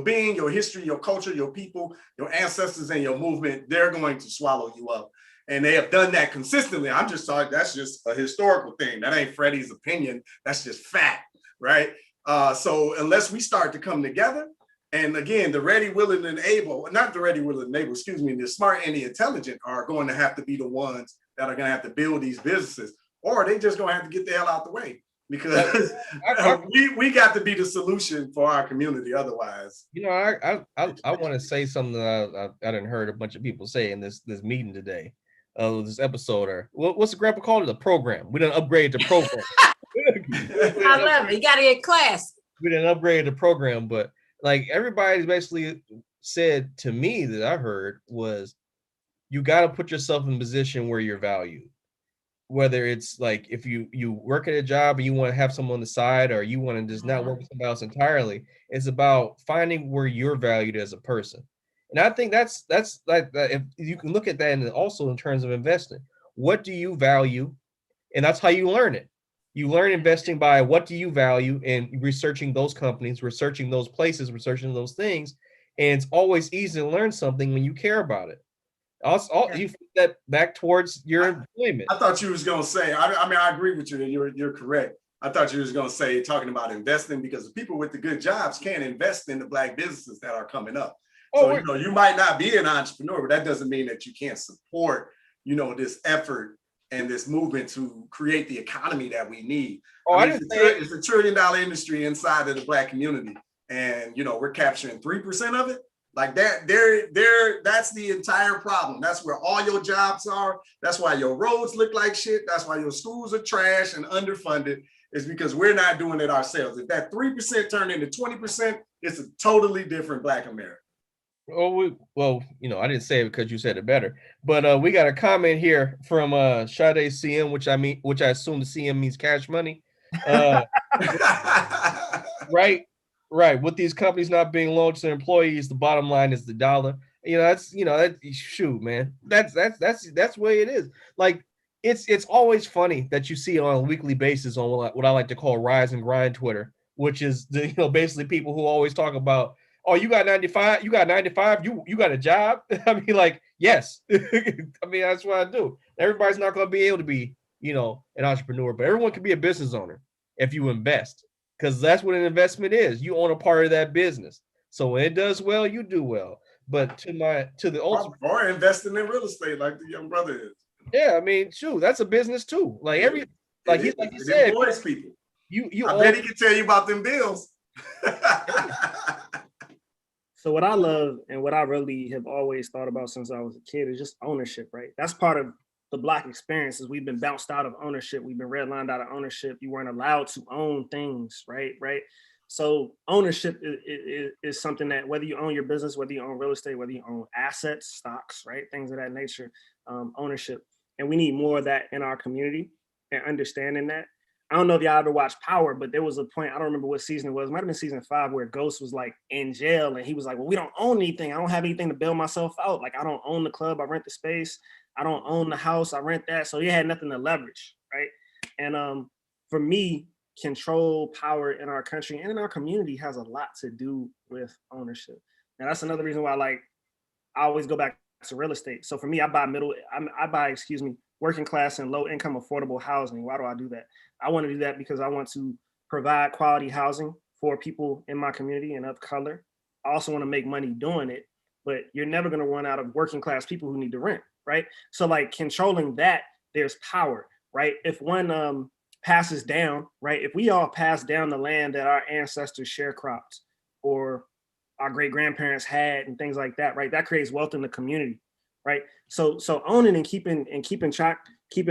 being, your history, your culture, your people, your ancestors, and your movement. They're going to swallow you up. And they have done that consistently. I'm just talking, that's just a historical thing. That ain't Freddie's opinion. That's just fact, right? So unless we start to come together, and again, the ready, willing, and able, not the ready, willing, and able, excuse me, the smart and the intelligent are going to have to be the ones that are going to have to build these businesses, or they just going to have to get the hell out the way. Because we got to be the solution for our community. Otherwise, you know, I want to say something that I didn't heard a bunch of people say in this meeting today, this episode. Or what's the grandpa called it? The program. We didn't upgrade the program. I love it. You got to get class. We didn't upgrade the program, but like everybody basically said to me that I heard was, you got to put yourself in a position where you're valued. Whether it's like if you work at a job and you want to have someone on the side, or you want to just not work with somebody else entirely, it's about finding where you're valued as a person. And I think that's like, if you can look at that, and also in terms of investing, what do you value? And that's how you learn it. You learn investing by what do you value, and researching those companies, researching those places, researching those things. And it's always easy to learn something when you care about it. Also, you flip that back towards your employment. I thought you was gonna say. I mean, I agree with you. You're correct. I thought you was gonna say, talking about investing, because the people with the good jobs can't invest in the Black businesses that are coming up. So you know, you might not be an entrepreneur, but that doesn't mean that you can't support, you know, this effort and this movement to create the economy that we need. It's $1 trillion industry inside of the Black community, and you know, we're capturing 3% of it. Like that, that's the entire problem. That's where all your jobs are. That's why your roads look like shit. That's why your schools are trash and underfunded, is because we're not doing it ourselves. If that 3% turned into 20%, it's a totally different Black America. Well, you know, I didn't say it because you said it better, but we got a comment here from Sade CM, which I assume the CM means cash money. Right. With these companies not being launched to employees, the bottom line is the dollar. You know, that shoot, man. That's the way it is. Like it's always funny that you see on a weekly basis on what I like to call rise and grind Twitter, which is basically people who always talk about, oh, you got 95, you got a job. I mean, like, yes. I mean, that's what I do. Everybody's not going to be able to be, an entrepreneur, but everyone can be a business owner if you invest. Because that's what an investment is. You own a part of that business. So when it does well, you do well. But to the ultimate, or investing in real estate like the young brother is. Yeah, I mean, shoot, that's a business too. Like he said, employs people. I bet he can tell you about them bills. So what I love and what I really have always thought about since I was a kid is just ownership, right? That's part of the Black experience. Is we've been bounced out of ownership. We've been redlined out of ownership. You weren't allowed to own things, right? So ownership is something that, whether you own your business, whether you own real estate, whether you own assets, stocks, right? Things of that nature, ownership. And we need more of that in our community, and understanding that. I don't know if y'all ever watched Power, but there was a point, I don't remember what season it was. It might have been season 5, where Ghost was like in jail, and he was like, well, we don't own anything. I don't have anything to bail myself out. Like, I don't own the club. I rent the space. I don't own the house. I rent that. So he had nothing to leverage, right? And for me, control, power in our country and in our community has a lot to do with ownership. And that's another reason why, like, I always go back of real estate. So for me, I buy working class and low income affordable housing. Why do I do that? I want to do that because I want to provide quality housing for people in my community and of color. I also want to make money doing it, but you're never going to run out of working class people who need to rent, right? So like controlling that, there's power, right? If one passes down, right? If we all pass down the land that our ancestors sharecropped or our great grandparents had and things like that, right? That creates wealth in the community, right? So owning and keeping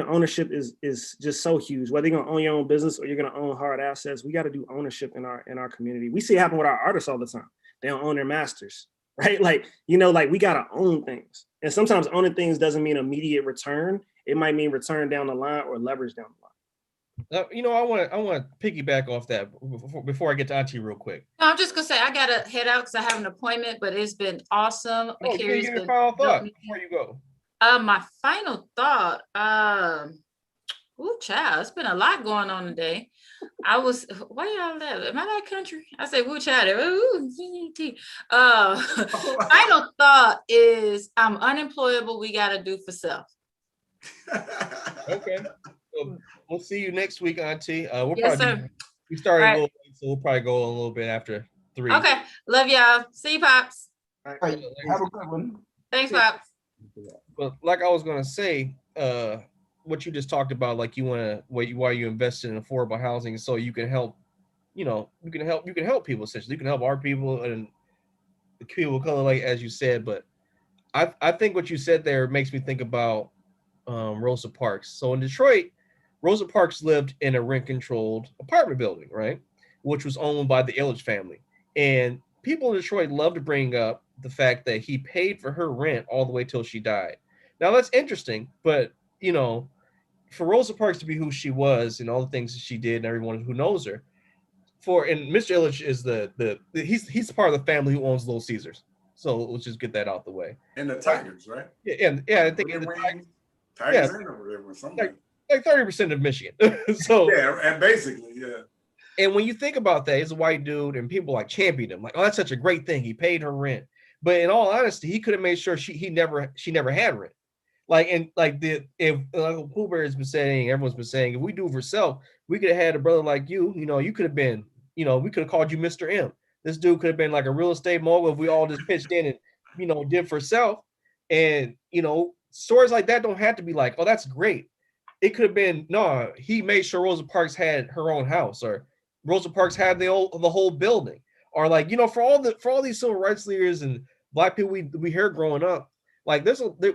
ownership is just so huge. Whether you're gonna own your own business or you're gonna own hard assets, we got to do ownership in our community. We see it happen with our artists all the time. They don't own their masters, right? Like, like we gotta own things. And sometimes owning things doesn't mean immediate return. It might mean return down the line or leverage down the line. I want to piggyback off that before I get to Auntie real quick. No, I'm just gonna say I gotta head out because I have an appointment, but it's been awesome. Oh, you give your final thought before you go. My final thought. Child, it's been a lot going on today. Why y'all laugh? Am I that country? I say woo child. Final thought is I'm unemployable. We gotta do for self. Okay. So we'll see you next week, Auntie. We started a little late, so we'll probably go a little bit after 3. Okay. Love y'all. See you, Pops. All right. Have a good one. Thanks, Pops. But like I was gonna say, what you just talked about, like you want to why you invested in affordable housing, so you can help, you can help people essentially. You can help our people and the people of color, like as you said. But I think what you said there makes me think about Rosa Parks. So in Detroit, Rosa Parks lived in a rent-controlled apartment building, right, which was owned by the Ilitch family. And people in Detroit love to bring up the fact that he paid for her rent all the way till she died. Now that's interesting, but for Rosa Parks to be who she was and all the things that she did, and everyone who knows her, and Mr. Ilitch is he's part of the family who owns Little Caesars. So let's just get that out the way. And the Tigers, right? Yeah, I think the Tigers and or something. Like 30% of Michigan. So yeah, and basically, yeah. And when you think about that, he's a white dude, and people like championed him, like, oh, that's such a great thing. He paid her rent. But in all honesty, he could have made sure she never had rent. If Pooh Bear has been saying, everyone's been saying, if we do for self, we could have had a brother like you. You could have been, we could have called you Mr. M. This dude could have been like a real estate mogul if we all just pitched in and did for self. And stories like that don't have to be like, oh, that's great. It could have been, no, he made sure Rosa Parks had her own house, or Rosa Parks had the whole building, or like, for all these civil rights leaders and Black people we hear growing up, like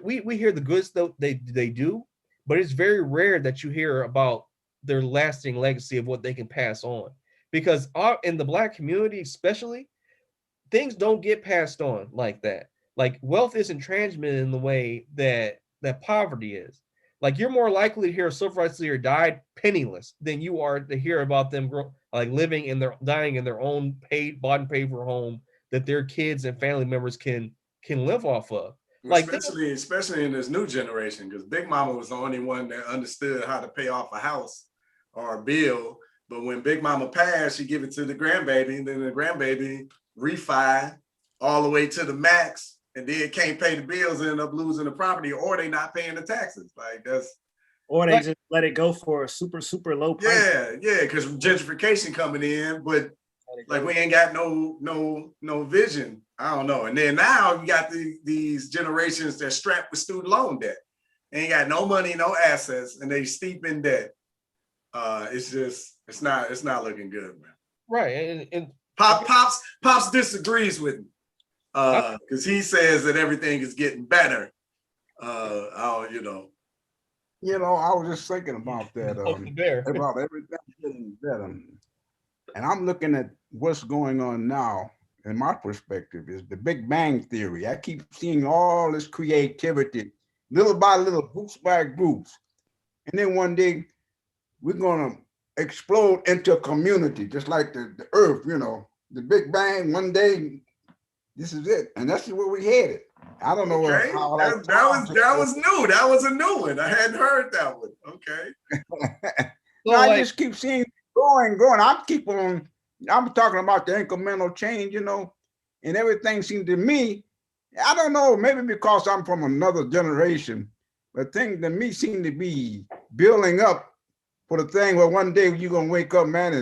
we hear the goods that they do, but it's very rare that you hear about their lasting legacy of what they can pass on, because in the Black community especially, things don't get passed on like that. Like wealth isn't transmitted in the way that poverty is. Like you're more likely to hear a civil rights leader died penniless than you are to hear about them dying in their own bought and paid for home that their kids and family members can live off of. Like especially in this new generation, because Big Mama was the only one that understood how to pay off a house or a bill. But when Big Mama passed, she give it to the grandbaby, and then the grandbaby refi all the way to the max. And then can't pay the bills and end up losing the property, or they not paying the taxes. Or they just let it go for a super, super low price. Yeah, because gentrification coming in, but like we ain't got no vision. I don't know. And then now you got these generations that strapped with student loan debt. They ain't got no money, no assets, and they steep in debt. It's not looking good, man. Right. And Pops disagrees with me. Because he says that everything is getting better. I was just thinking about that. About everything getting better. And I'm looking at what's going on now, in my perspective, is the Big Bang Theory. I keep seeing all this creativity, little by little, groups by groups. And then one day, we're going to explode into a community, just like the Earth, the Big Bang, one day, this is it, and that's where we headed. I don't know how that was new. That was a new one. I hadn't heard that one. Okay. I just keep seeing going. I'm talking about the incremental change, and everything seems to me I don't know, maybe because I'm from another generation, but things to me seem to be building up for the thing where one day you're gonna wake up, man,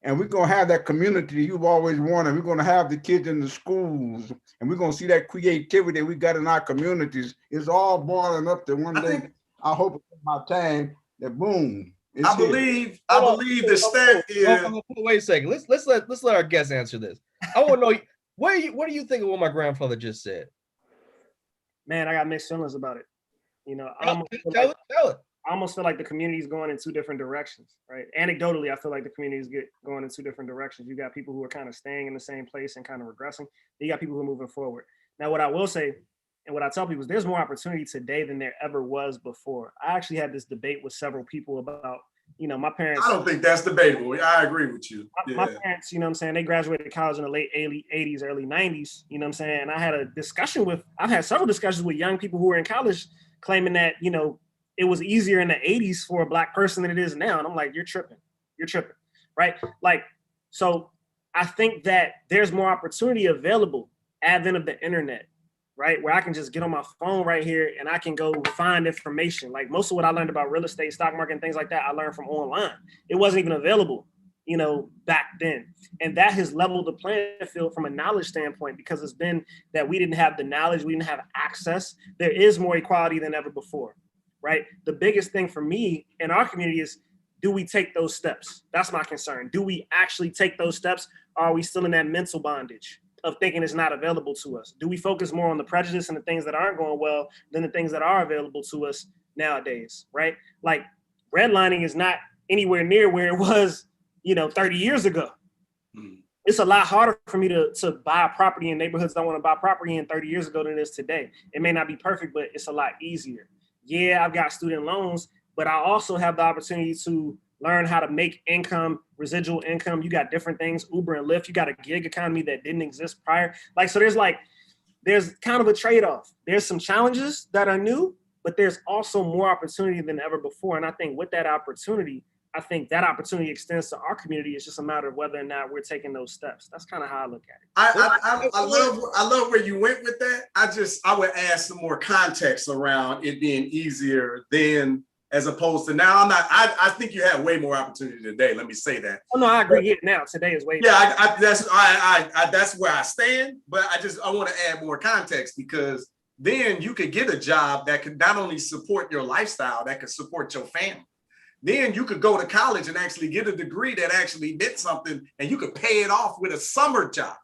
and we're gonna have that community you've always wanted. We're gonna have the kids in the schools, and we're gonna see that creativity we got in our communities. It's all boiling up to one day. I hope it's my time that boom. I believe the stat is. Wait a second. Let's let our guests answer this. I want to know what do you think of what my grandfather just said? Man, I got mixed feelings about it. You know, I almost feel like the community is going in two different directions, right? Anecdotally, I feel like the communities going in two different directions. You got people who are kind of staying in the same place and kind of regressing. You got people who are moving forward. Now, what I will say, and what I tell people is there's more opportunity today than there ever was before. I actually had this debate with several people about, you know, my parents. I don't think that's debatable. I agree with you. My parents, you know what I'm saying, they graduated college in the late 80s, early 90s, you know what I'm saying? And I had I've had several discussions with young people who were in college claiming that, you know, it was easier in the 80s for a Black person than it is now. And I'm like, you're tripping, right? Like, so I think that there's more opportunity available, advent of the internet, right? Where I can just get on my phone right here and I can go find information. Like most of what I learned about real estate, stock market, and things like that, I learned from online. It wasn't even available, you know, back then. And that has leveled the playing field from a knowledge standpoint, because it's been that we didn't have the knowledge, we didn't have access. There is more equality than ever before, right? The biggest thing for me in our community is, do we take those steps? That's my concern. Do we actually take those steps? Or are we still in that mental bondage of thinking it's not available to us? Do we focus more on the prejudice and the things that aren't going well than the things that are available to us nowadays, right? Like redlining is not anywhere near where it was, you know, 30 years ago. It's a lot harder for me to buy a property in neighborhoods I want to buy property in 30 years ago than it is today. It may not be perfect, but it's a lot easier. Yeah, I've got student loans, but I also have the opportunity to learn how to make income, residual income. You got different things, Uber and Lyft. You got a gig economy that didn't exist prior. Like, so there's kind of a trade-off. There's some challenges that are new, but there's also more opportunity than ever before. And I think with that opportunity, extends to our community. It's just a matter of whether or not we're taking those steps. That's kind of how I look at it. I love where you went with that. I would add some more context around it being easier then, as opposed to now. I think you have way more opportunity today. Let me say that. Oh no, I agree. Yeah, now today is way. Yeah, that's where I stand. But I want to add more context, because then you could get a job that could not only support your lifestyle, that could support your family. Then you could go to college and actually get a degree that actually meant something, and you could pay it off with a summer job,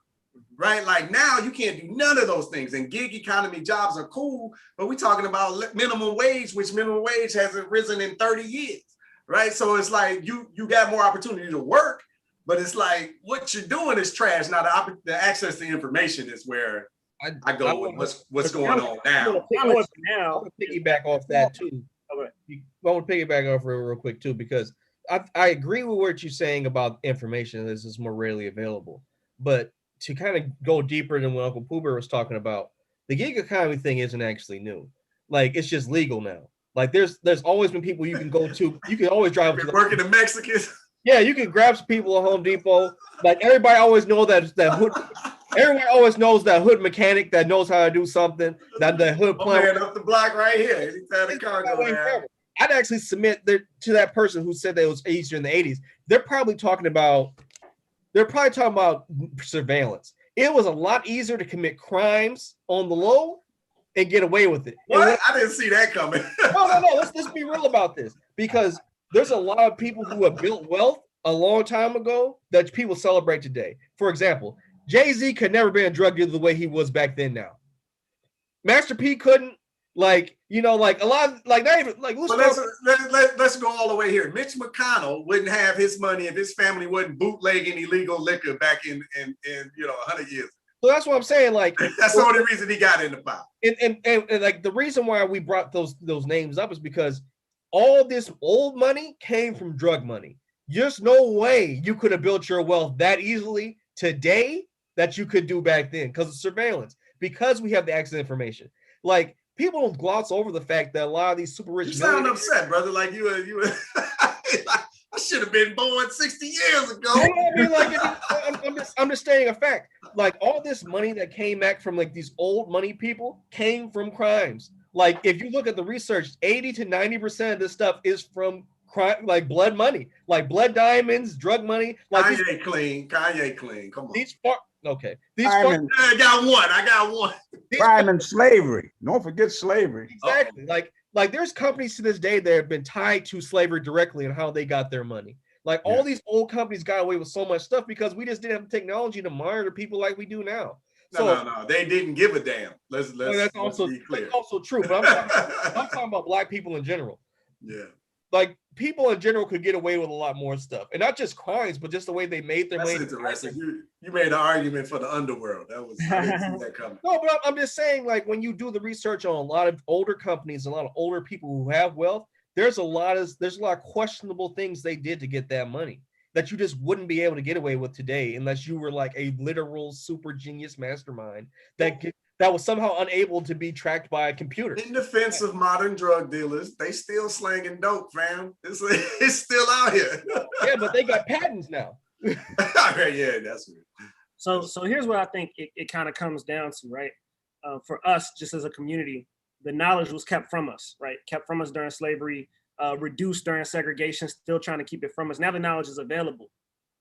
right? Like now you can't do none of those things, and gig economy jobs are cool, but we're talking about minimum wage, which minimum wage hasn't risen in 30 years, right? So it's like you got more opportunity to work, but it's like what you're doing is trash. Now the access to information is where I go with what's going on now. I want to piggyback off that too. I want to piggyback off real quick too, because I agree with what you're saying about information. This is more readily available, but to kind of go deeper than what Uncle Poober was talking about, the gig economy thing isn't actually new. Like it's just legal now. Like there's always been people you can go to. You can always drive to working the Mexicans. Yeah, you can grab some people at Home Depot. Like everybody always knows that hood. Everyone always knows that hood mechanic that knows how to do something. That the hood plumber up the block right here. Anytime the car goes down. I'd actually submit to that person who said that it was easier in the 80s. They're probably talking about surveillance. It was a lot easier to commit crimes on the low and get away with it. What? I didn't see that coming. No. Let's be real about this, because there's a lot of people who have built wealth a long time ago that people celebrate today. For example, Jay-Z could never be a drug dealer the way he was back then now. Master P couldn't, like a lot of, like not even like let's go all the way here. Mitch McConnell wouldn't have his money if his family wasn't bootlegging illegal liquor back in 100 years. So that's what I'm saying. Like that's the only reason he got in the file. And like the reason why we brought those names up is because all this old money came from drug money. There's no way you could have built your wealth that easily today that you could do back then because of surveillance, because we have the access to information. Like people don't gloss over the fact that a lot of these super rich. You sound upset, brother. Like you. I should have been born 60 years ago. You know what I mean? Like, I'm just stating a fact. Like, all this money that came back from like these old money people came from crimes. Like, if you look at the research, 80 to 90% of this stuff is from crime, like blood money, like blood diamonds, drug money. Like Kanye clean. Come on. Okay. I got one. Crime and slavery. Don't forget slavery. Exactly. Like there's companies to this day that have been tied to slavery directly and how they got their money. Like all these old companies got away with so much stuff because we just didn't have the technology to monitor people like we do now. No. They didn't give a damn. Let's that's also be clear. That's also true. But I'm talking about black people in general. Yeah. Like people in general could get away with a lot more stuff, and not just crimes, but just the way they made their money. That's interesting. You made an argument for the underworld. I didn't see that coming. No, but I'm just saying, like when you do the research on a lot of older companies, a lot of older people who have wealth, there's a lot of questionable things they did to get that money that you just wouldn't be able to get away with today unless you were like a literal super genius mastermind that was somehow unable to be tracked by a computer. In defense of modern drug dealers, they still slanging dope, fam. It's still out here. Yeah, but they got patents now. Yeah, that's weird. So here's what I think it kind of comes down to, right? For us, just as a community, the knowledge was kept from us, right? Kept from us during slavery, reduced during segregation, still trying to keep it from us. Now the knowledge is available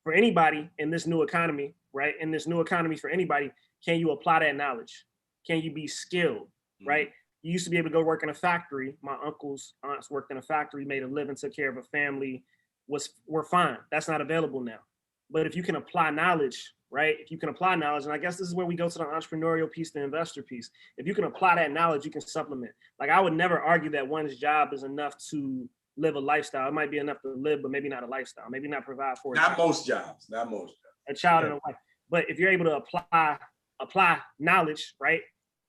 for anybody in this new economy, right? In this new economy for anybody, can you apply that knowledge? Can you be skilled, right? You used to be able to go work in a factory. My aunts worked in a factory, made a living, took care of a family, were fine. That's not available now. But if you can apply knowledge, right? If you can apply knowledge, and I guess this is where we go to the entrepreneurial piece, the investor piece. If you can apply that knowledge, you can supplement. Like I would never argue that one's job is enough to live a lifestyle. It might be enough to live, but maybe not a lifestyle. Maybe not provide for not most jobs. A child and a wife. But if you're able to apply knowledge, right?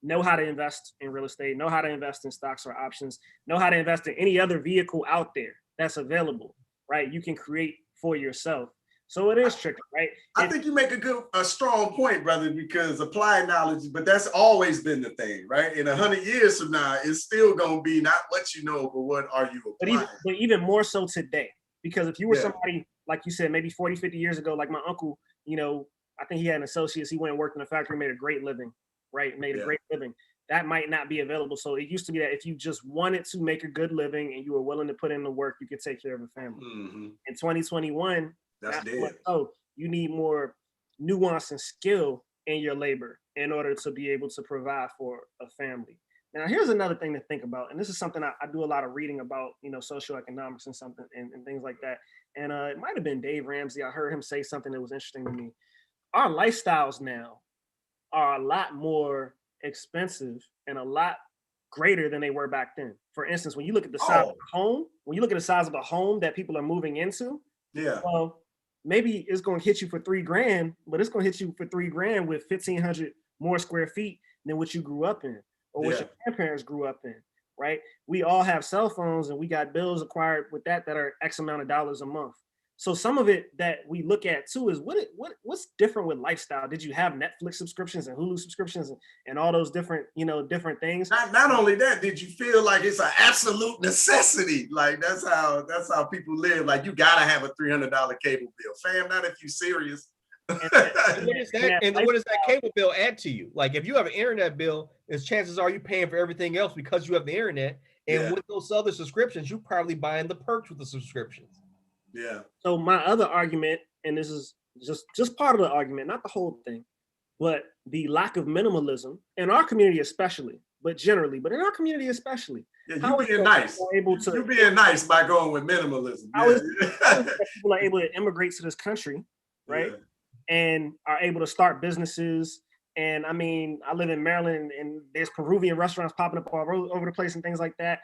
Know how to invest in real estate, know how to invest in stocks or options, know how to invest in any other vehicle out there that's available, right? You can create for yourself. So it is tricky, right? I think you make a strong point, brother, because applied knowledge, but that's always been the thing, right? In 100 years from now, it's still going to be not what you know, but what are you applying? But even more so today, because if you were somebody, like you said, maybe 40, 50 years ago, like my uncle, you know, I think he had an associate, he went and worked in a factory, made a great living, right? Made a great living. That might not be available. So it used to be that if you just wanted to make a good living and you were willing to put in the work, you could take care of a family. Mm-hmm. In 2021, that's dead. You need more nuance and skill in your labor in order to be able to provide for a family. Now, here's another thing to think about, and this is something I do a lot of reading about, you know, socioeconomics and something and things like that. And it might have been Dave Ramsey. I heard him say something that was interesting to me. Our lifestyles now are a lot more expensive and a lot greater than they were back then. For instance, when you look at the size of the home, that people are moving into, well, maybe it's going to hit you for $3,000, but it's going to hit you for $3,000 with 1,500 more square feet than what you grew up in or what your grandparents grew up in, right? We all have cell phones and we got bills acquired with that are X amount of dollars a month. So some of it that we look at too is what's different with lifestyle. Did you have Netflix subscriptions and Hulu subscriptions and all those different, different things? Not only that, did you feel like it's an absolute necessity? Like that's how people live. Like you gotta have a $300 cable bill, fam. Not if you serious. And what does that cable bill add to you? Like if you have an internet bill, chances are you paying for everything else because you have the internet. And with those other subscriptions, you're probably buying the perks with the subscriptions. Yeah. So my other argument, and this is just part of the argument, not the whole thing, but the lack of minimalism in our community especially, but generally, but in our community especially. Yeah, you being nice. You're being nice by going with minimalism. People are able to immigrate to this country, right? Yeah. And are able to start businesses. And I mean, I live in Maryland and there's Peruvian restaurants popping up all over the place and things like that.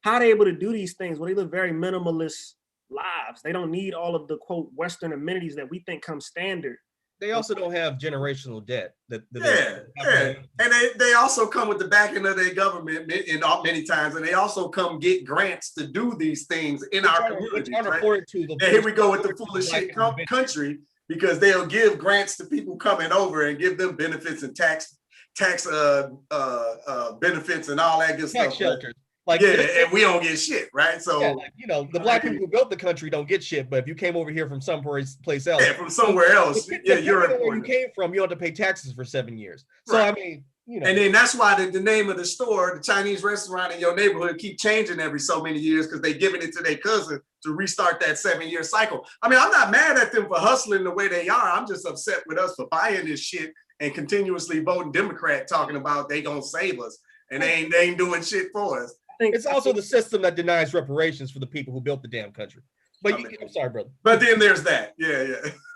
How are they able to do these things? Well, they live very minimalist lives. They don't need all of the quote Western amenities that we think come standard. They also don't have generational debt. And they also come with the backing of their government many times, and they also come get grants to do these things in our community. Right? And here we go with the foolish shit country, because they'll give grants to people coming over and give them benefits and tax benefits and all that good stuff. Shelters. Like, yeah, and we don't get shit, right? So yeah, like, you know, the black people who built the country don't get shit, but if you came over here from some place else, yeah, from somewhere else, yeah, you're depending on where you important. came from, you have to pay taxes for 7 years. So Right. I mean, you know, And then that's why the name of the store, the Chinese restaurant in your neighborhood, keep changing every so many years because they're giving it to their cousin to restart that 7-year cycle. I mean, I'm not mad at them for hustling the way they are. I'm just upset with us for buying this shit and continuously voting Democrat, talking about they gonna save us, and they ain't doing shit for us. it's also the system that denies reparations for the people who built the damn country. But I'm sorry, brother. But then there's that. Yeah.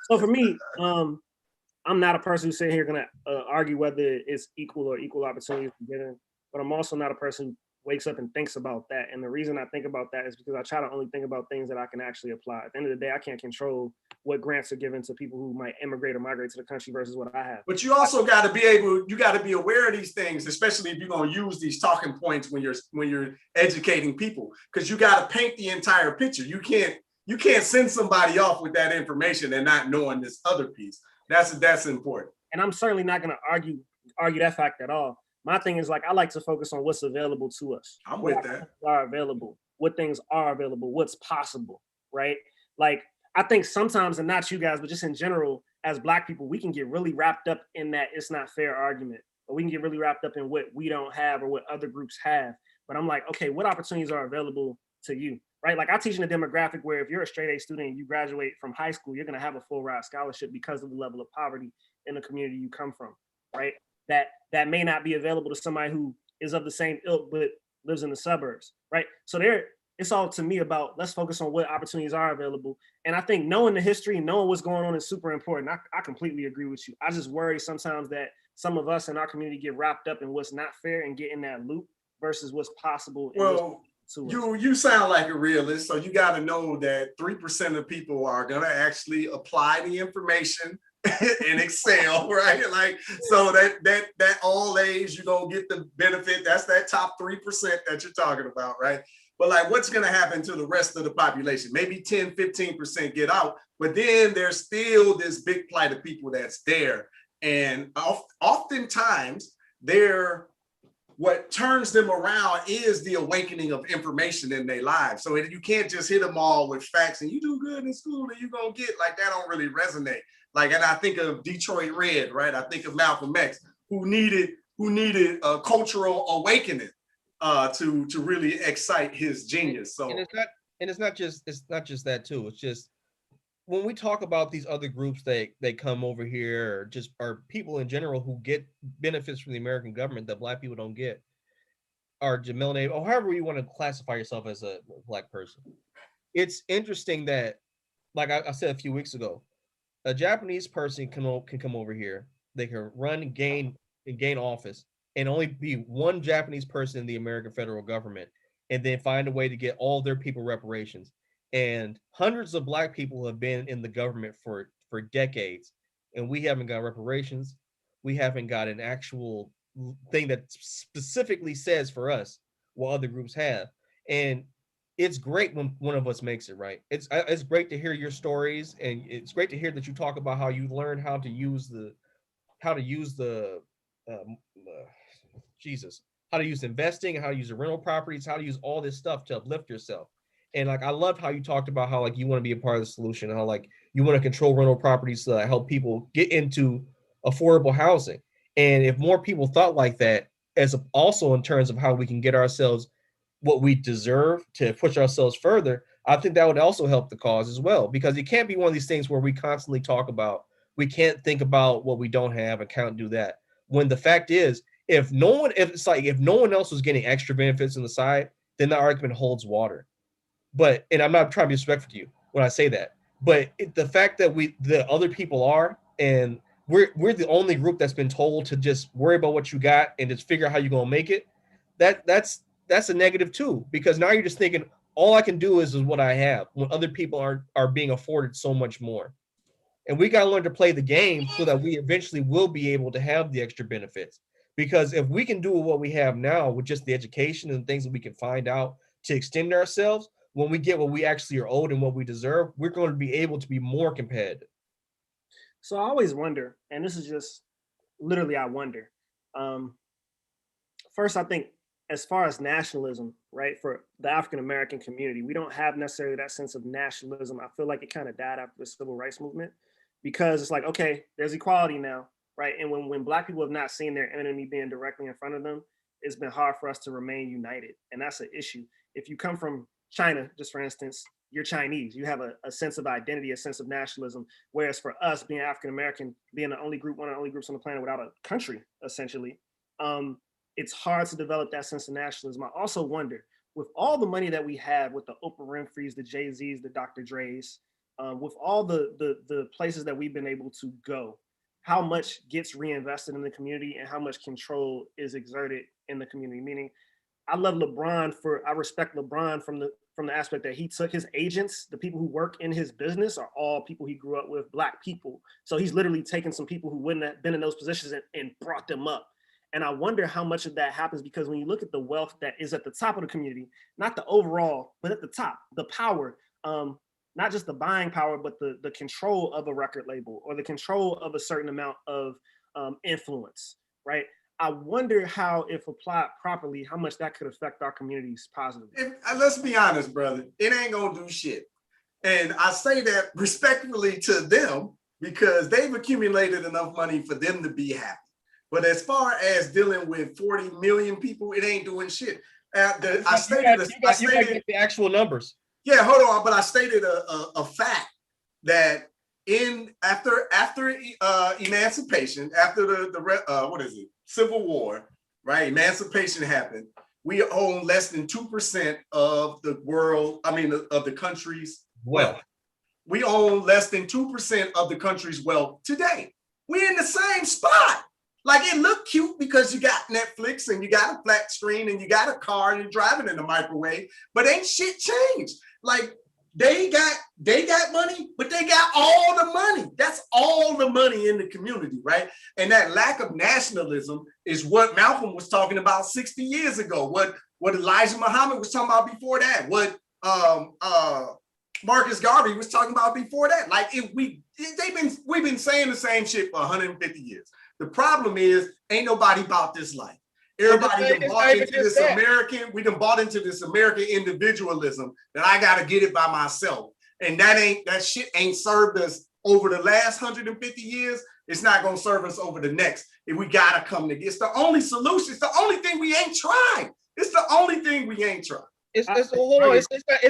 So for me, I'm not a person who's sitting here gonna argue whether it's equal or equal opportunities given, but I'm also not a person who wakes up and thinks about that. And the reason I think about that is because I try to only think about things that I can actually apply. At the end of the day, I can't control what grants are given to people who might immigrate or migrate to the country versus what I have. But you also got to be aware of these things, especially if you're going to use these talking points when you're educating people, because you got to paint the entire picture. You can't send somebody off with that information and not knowing this other piece. That's important. And I'm certainly not going to argue that fact at all. My thing is, like, I like to focus on what's available to us. I'm with that. Are available, what things are available, what's possible, right? Like, I think sometimes, and not you guys, but just in general, as Black people, we can get really wrapped up in that it's not fair argument, or we can get really wrapped up in what we don't have or what other groups have. But I'm like, okay, what opportunities are available to you, right? Like, I teach in a demographic where if you're a straight A student and you graduate from high school, you're going to have a full ride scholarship because of the level of poverty in the community you come from, right? That may not be available to somebody who is of the same ilk but lives in the suburbs, right? So it's all to me about, let's focus on what opportunities are available. And I think knowing the history, knowing what's going on is super important. I completely agree with you. I just worry sometimes that some of us in our community get wrapped up in what's not fair and get in that loop versus what's possible. Well, you sound like a realist, so you got to know that 3% of people are going to actually apply the information in Excel, right? Like, so that all A's, you're gonna get the benefit. That's that top 3% that you're talking about, right? But like, what's gonna happen to the rest of the population? Maybe 10, 15% get out, but then there's still this big plight of people that's there. And oftentimes what turns them around is the awakening of information in their lives. So you can't just hit them all with facts and you do good in school and you're gonna get, like, that don't really resonate. Like, and I think of Detroit Red, right? I think of Malcolm X, who needed a cultural awakening to really excite his genius. So and it's not just that too. It's just when we talk about these other groups that they come over here, or people in general who get benefits from the American government that Black people don't get, or melanated, or however you want to classify yourself as a Black person. It's interesting that, like I said a few weeks ago, a Japanese person can come over here. They can run and gain office, and only be one Japanese person in the American federal government, and then find a way to get all their people reparations. And hundreds of Black people have been in the government for decades, and we haven't got reparations. We haven't got an actual thing that specifically says for us what other groups have. And it's great when one of us makes it, right. It's great to hear your stories, and it's great to hear that you talk about how you learned how to use investing, and how to use the rental properties, how to use all this stuff to uplift yourself. And like, I loved how you talked about how, like, you want to be a part of the solution, how, like, you want to control rental properties to help people get into affordable housing. And if more people thought like that, also in terms of how we can get ourselves what we deserve to push ourselves further, I think that would also help the cause as well, because it can't be one of these things where we constantly talk about, we can't think about what we don't have and can't do that. When the fact is, if no one else was getting extra benefits on the side, then the argument holds water. And I'm not trying to be disrespectful to you when I say that, but the fact that the other people are, and we're the only group that's been told to just worry about what you got and just figure out how you're gonna make it, that's a negative too, because now you're just thinking all I can do is what I have, when other people are being afforded so much more. And we got to learn to play the game so that we eventually will be able to have the extra benefits. Because if we can do what we have now with just the education and things that we can find out to extend ourselves, when we get what we actually are owed and what we deserve, we're going to be able to be more competitive. So I always wonder, and this is just literally, I wonder. First, I think as far as nationalism, right, for the African-American community, we don't have necessarily that sense of nationalism. I feel like it kind of died after the civil rights movement, because it's like, okay, there's equality now, right? And when Black people have not seen their enemy being directly in front of them, it's been hard for us to remain united. And that's an issue. If you come from China, just for instance, you're Chinese. You have a sense of identity, a sense of nationalism. Whereas for us, being African-American, being the only group, one of the only groups on the planet without a country, essentially, it's hard to develop that sense of nationalism. I also wonder, with all the money that we have, with the Oprah Winfrey's, the Jay-Z's, the Dr. Dre's, with all the places that we've been able to go, how much gets reinvested in the community and how much control is exerted in the community? Meaning, I respect LeBron from the aspect that he took his agents, the people who work in his business are all people he grew up with, Black people. So he's literally taken some people who wouldn't have been in those positions and brought them up. And I wonder how much of that happens, because when you look at the wealth that is at the top of the community, not the overall, but at the top, the power, not just the buying power, but the control of a record label or the control of a certain amount of influence, right? I wonder how, if applied properly, how much that could affect our communities positively. Let's be honest, brother, it ain't gonna do shit. And I say that respectfully to them because they've accumulated enough money for them to be happy. But as far as dealing with 40 million people, it ain't doing shit. I stated the actual numbers. Yeah, hold on, but I stated a fact that after emancipation, after the Civil War, right? Emancipation happened. We own less than 2% of the world. I mean, of the country's wealth. We own less than 2% of the country's wealth today. We're in the same spot. Like, it looked cute because you got Netflix and you got a flat screen and you got a car and you're driving in the microwave, but ain't shit changed. Like, they got money, but they got all the money. That's all the money in the community, right? And that lack of nationalism is what Malcolm was talking about 60 years ago. What Elijah Muhammad was talking about before that. What Marcus Garvey was talking about before that. Like, we've been saying the same shit for 150 years. The problem is, ain't nobody about this life. Everybody done bought into this we done bought into this American individualism that I gotta get it by myself. And that shit ain't served us over the last 150 years. It's not gonna serve us over the next. If we gotta come together. It's the only solution. It's the only thing we ain't tried. It's the only thing we ain't tried. It's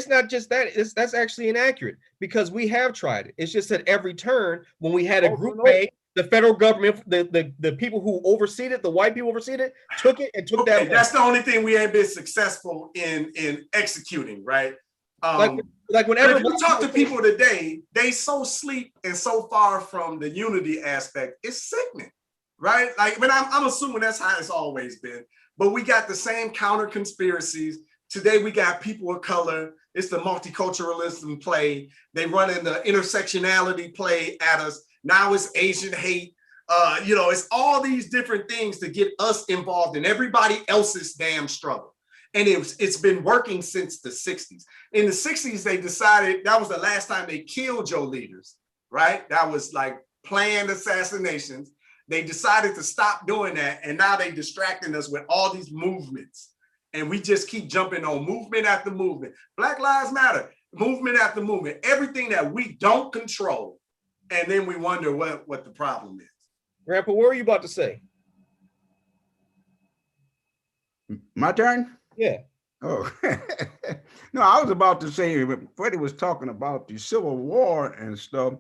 not just that. That's actually inaccurate, because we have tried it. It's just at every turn when we had a group A, the federal government, the people who overseed it, the white people overseed it, took it and took that. That's the only thing we ain't been successful in executing, right? Like whenever if you talk to people today, they so sleep and so far from the unity aspect, it's sickening, right? Like, I mean, I'm assuming that's how it's always been, but we got the same counter conspiracies. Today we got people of color. It's the multiculturalism play. They run in the intersectionality play at us. Now it's Asian hate. It's all these different things to get us involved in everybody else's damn struggle. And it's been working since the 60s. In the 60s, they decided that was the last time they killed your leaders, right? That was like planned assassinations. They decided to stop doing that. And now they distracting us with all these movements. And we just keep jumping on movement after movement. Black Lives Matter, movement after movement, everything that we don't control. And then we wonder what the problem is. Grandpa, what were you about to say? My turn? Yeah. Oh, no, I was about to say, Freddie was talking about the Civil War and stuff.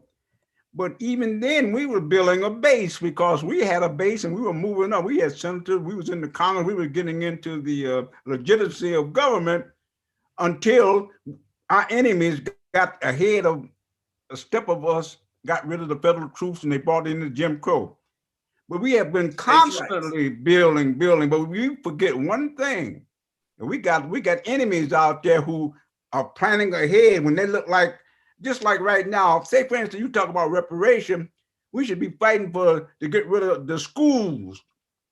But even then, we were building a base, because we had a base and we were moving up. We had senators, we was in the Congress, we were getting into the legitimacy of government until our enemies got ahead of a step of us, got rid of the federal troops, and they brought in the Jim Crow. But we have been constantly building, but we forget one thing. We got enemies out there who are planning ahead when they look like, just like right now, say for instance, you talk about reparation, we should be fighting to get rid of the schools.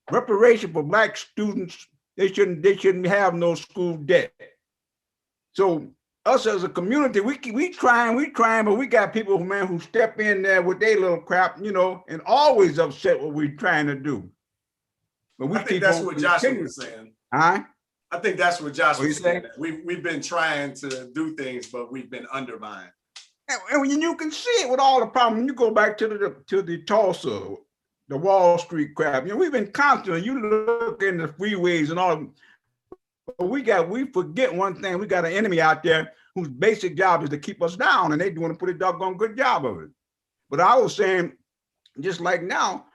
Reparation for Black students, they shouldn't have no school debt. So us as a community, we trying, but we got people, man, who step in there with their little crap, and always upset what we're trying to do. But I think that's what Joshua was saying. Huh? I think that's what Josh was saying. saying. We've been trying to do things, but we've been undermined. And when you can see it with all the problems, you go back to the Tulsa, the Wall Street crap. You know, we've been constant. You look in the freeways and all. We forget one thing. We got an enemy out there whose basic job is to keep us down, and they doing a pretty doggone good job of it. But I was saying, just like now,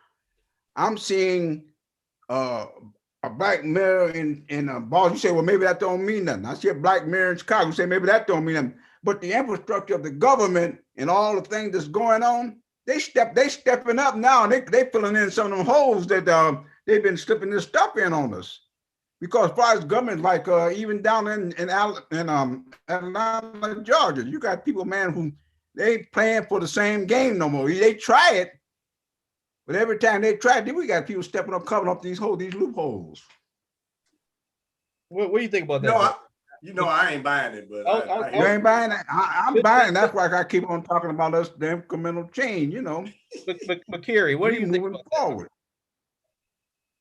I'm seeing a black mayor in Boston. You say, well, maybe that don't mean nothing. I see a black mayor in Chicago. You say, maybe that don't mean nothing. But the infrastructure of the government and all the things that's going on, they stepping up now. And they filling in some of them holes that they've been slipping this stuff in on us. Because as far as government, like even down in Atlanta, Georgia, you got people, man, who they ain't playing for the same game no more. They try it, but every time they try it, we got people stepping up, covering up these loopholes. What do you think about that? No, I ain't buying it, but you ain't buying it. I'm buying it. That's why I keep on talking about us, the incremental change. You know, but Kerry, what do you think about forward?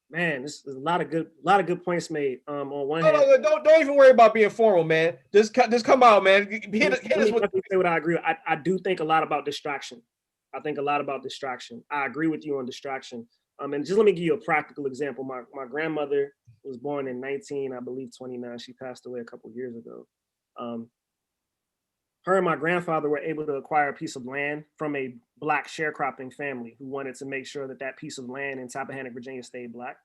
Man, this is a lot of good points made. On one hand, don't even worry about being formal, man. Just come out, man. Hit us with what I agree with. I do think a lot about distraction. I agree with you on distraction. And just let me give you a practical example. My grandmother was born in 1929. She passed away a couple of years ago. Her and my grandfather were able to acquire a piece of land from a Black sharecropping family who wanted to make sure that that piece of land in Tappahannock, Virginia stayed Black.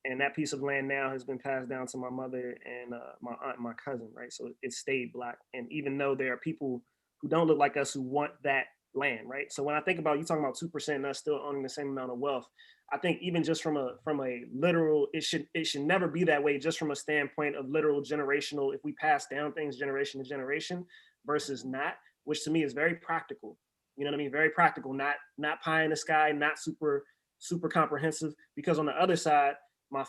And that piece of land now has been passed down to my mother and my aunt and my cousin, right? So it stayed Black. And even though there are people who don't look like us who want that land, right? So when I think about you talking about 2% and us still owning the same amount of wealth, I think even just from a literal, it should never be that way, just from a standpoint of literal generational, if we pass down things generation to generation versus not, which to me is very practical. You know what I mean? Very practical, not pie in the sky, not super comprehensive. Because on the other side, my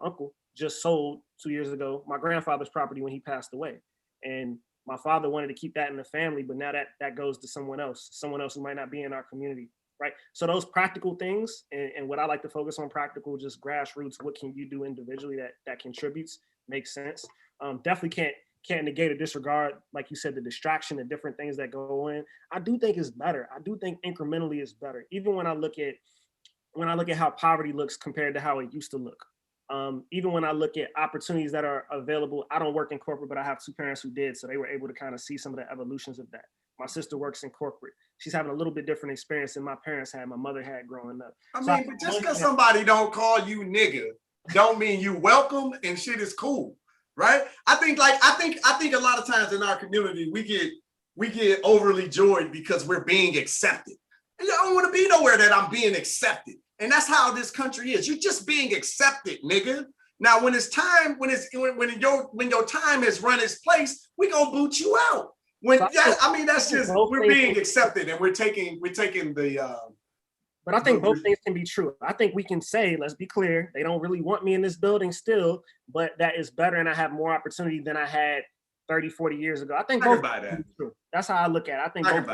uncle just sold 2 years ago my grandfather's property when he passed away. And my father wanted to keep that in the family, but now that goes to someone else who might not be in our community, right? So those practical things, and what I like to focus on practical, just grassroots, what can you do individually that contributes, makes sense. Definitely can't negate or disregard, like you said, the distraction and different things that go in. I do think it's better. I do think incrementally is better. Even when I look at how poverty looks compared to how it used to look. Even when I look at opportunities that are available, I don't work in corporate, but I have two parents who did, so they were able to kind of see some of the evolutions of that. My sister works in corporate. She's having a little bit different experience than my parents had, my mother had growing up. But just because somebody don't call you nigga, don't mean you welcome and shit is cool, right? I think a lot of times in our community, we get overly joyed because we're being accepted. And I don't want to be nowhere that I'm being accepted. And that's how this country is. You're just being accepted, nigga. Now, when it's time, when your time has run its place, we gonna boot you out. That's just we're being accepted, and we're taking the. But I think both things can be true. I think we can say, let's be clear, they don't really want me in this building still, but that is better, and I have more opportunity than I had 30, 40 years ago. I think both can be true. That's how I look at it. I think both.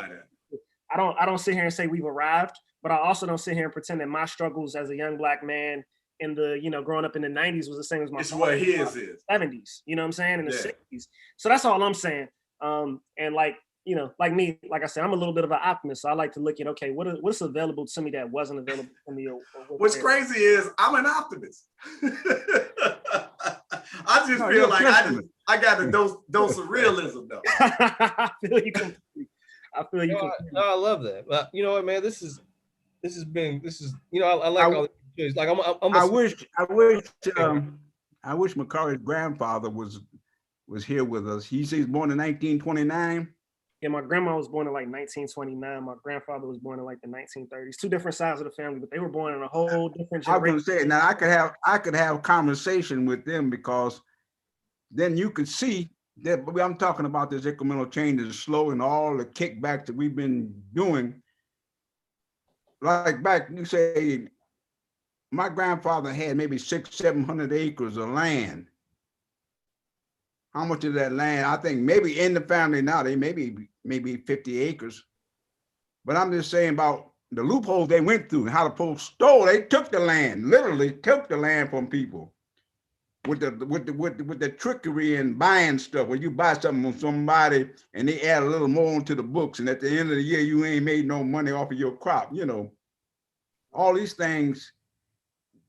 I don't sit here and say we've arrived, but I also don't sit here and pretend that my struggles as a young Black man in the, growing up in the 90s was the same as my it's what his is. 70s, you know what I'm saying? In the 60s. So that's all I'm saying. And like me, like I said, I'm a little bit of an optimist. So I like to look at, okay, what's available to me that wasn't available to me? What's crazy is I'm an optimist. I just feel like I got a dose of realism though. I feel you completely. No, I love that. But you know what, man? This is I like all these. Like I wish Macari's grandfather was here with us. He's born in 1929. Yeah, my grandma was born in like 1929. My grandfather was born in like the 1930s. Two different sides of the family, but they were born in a whole different generation. I was going to say, now I could have a conversation with them, because then you could see that I'm talking about this incremental change is slow, and all the kickbacks that we've been doing. Like back, you say, my grandfather had maybe 600-700 acres of land. How much of that land? I think maybe in the family now, they maybe 50 acres. But I'm just saying about the loopholes they went through, how the folks stole. They took the land, literally took the land from people. with the trickery and buying stuff. When you buy something from somebody and they add a little more onto the books, and at the end of the year you ain't made no money off of your crop. You know, all these things,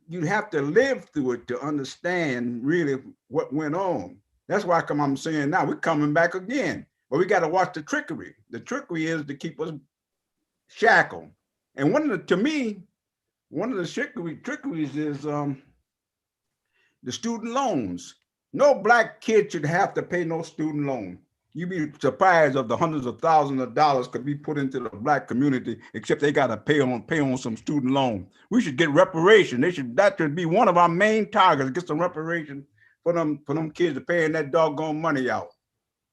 you have to live through it to understand really what went on. That's why I'm saying now we're coming back again, but we got to watch the trickery. The trickery is to keep us shackled. And to me, one of the trickeries is the student loans. No Black kid should have to pay no student loan. You'd be surprised of the hundreds of thousands of dollars could be put into the Black community, except they got to pay on some student loan. We should get reparation. That should be one of our main targets, get some reparation for them kids to paying that doggone money out.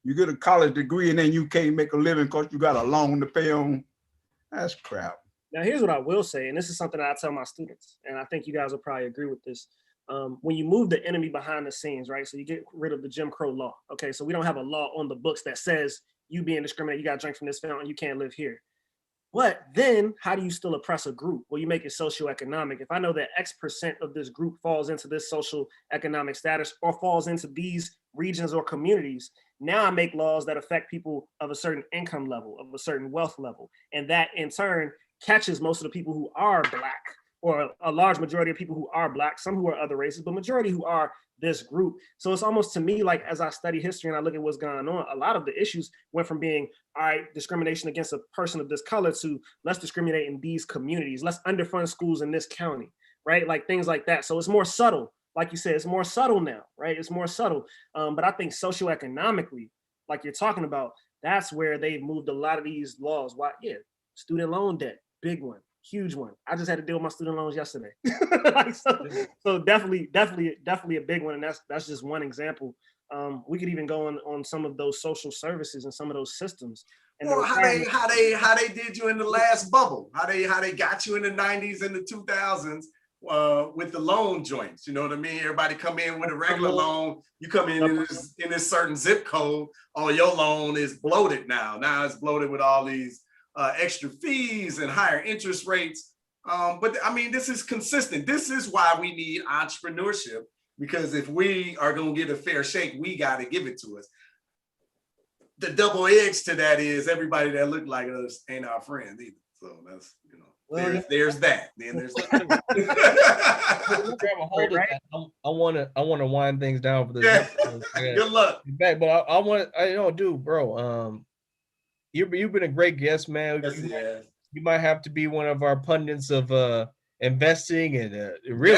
You get a college degree and then you can't make a living because you got a loan to pay on. That's crap. Now, here's what I will say, and this is something that I tell my students, and I think you guys will probably agree with this. When you move the enemy behind the scenes, right? So you get rid of the Jim Crow law. Okay, so we don't have a law on the books that says you being discriminated, you got to drink from this fountain, you can't live here. But then how do you still oppress a group? Well, you make it socioeconomic. If I know that X% of this group falls into this social economic status or falls into these regions or communities, now I make laws that affect people of a certain income level, of a certain wealth level. And that in turn catches most of the people who are Black, or a large majority of people who are Black, some who are other races, but majority who are this group. So it's almost to me like, as I study history and I look at what's going on, a lot of the issues went from being, all right, discrimination against a person of this color to let's discriminate in these communities, let's underfund schools in this county, right? Like things like that. So it's more subtle. Like you said, it's more subtle now, right? It's more subtle. But I think socioeconomically, like you're talking about, that's where they've moved a lot of these laws. Why? Yeah, student loan debt, big one. Huge one. I just had to deal with my student loans yesterday. Like, so definitely a big one. And that's just one example. We could even go on some of those social services and some of those systems. And well, how they did you in the last bubble? How they got you in the 90s and the 2000s with the loan joints? You know what I mean? Everybody come in with a regular loan. You come in this certain zip code. Oh, your loan is bloated now. Now it's bloated with all these extra fees and higher interest rates. But I mean, this is consistent. This is why we need entrepreneurship, because if we are going to get a fair shake, we got to give it to us. The double edge to that is everybody that look like us ain't our friend either. So that's, you know, well, there's that. Then there's that. I want to wind things down for this. Yeah. Good luck. But dude, bro, you've been a great guest, man. Yes, you might have to be one of our pundits of investing and really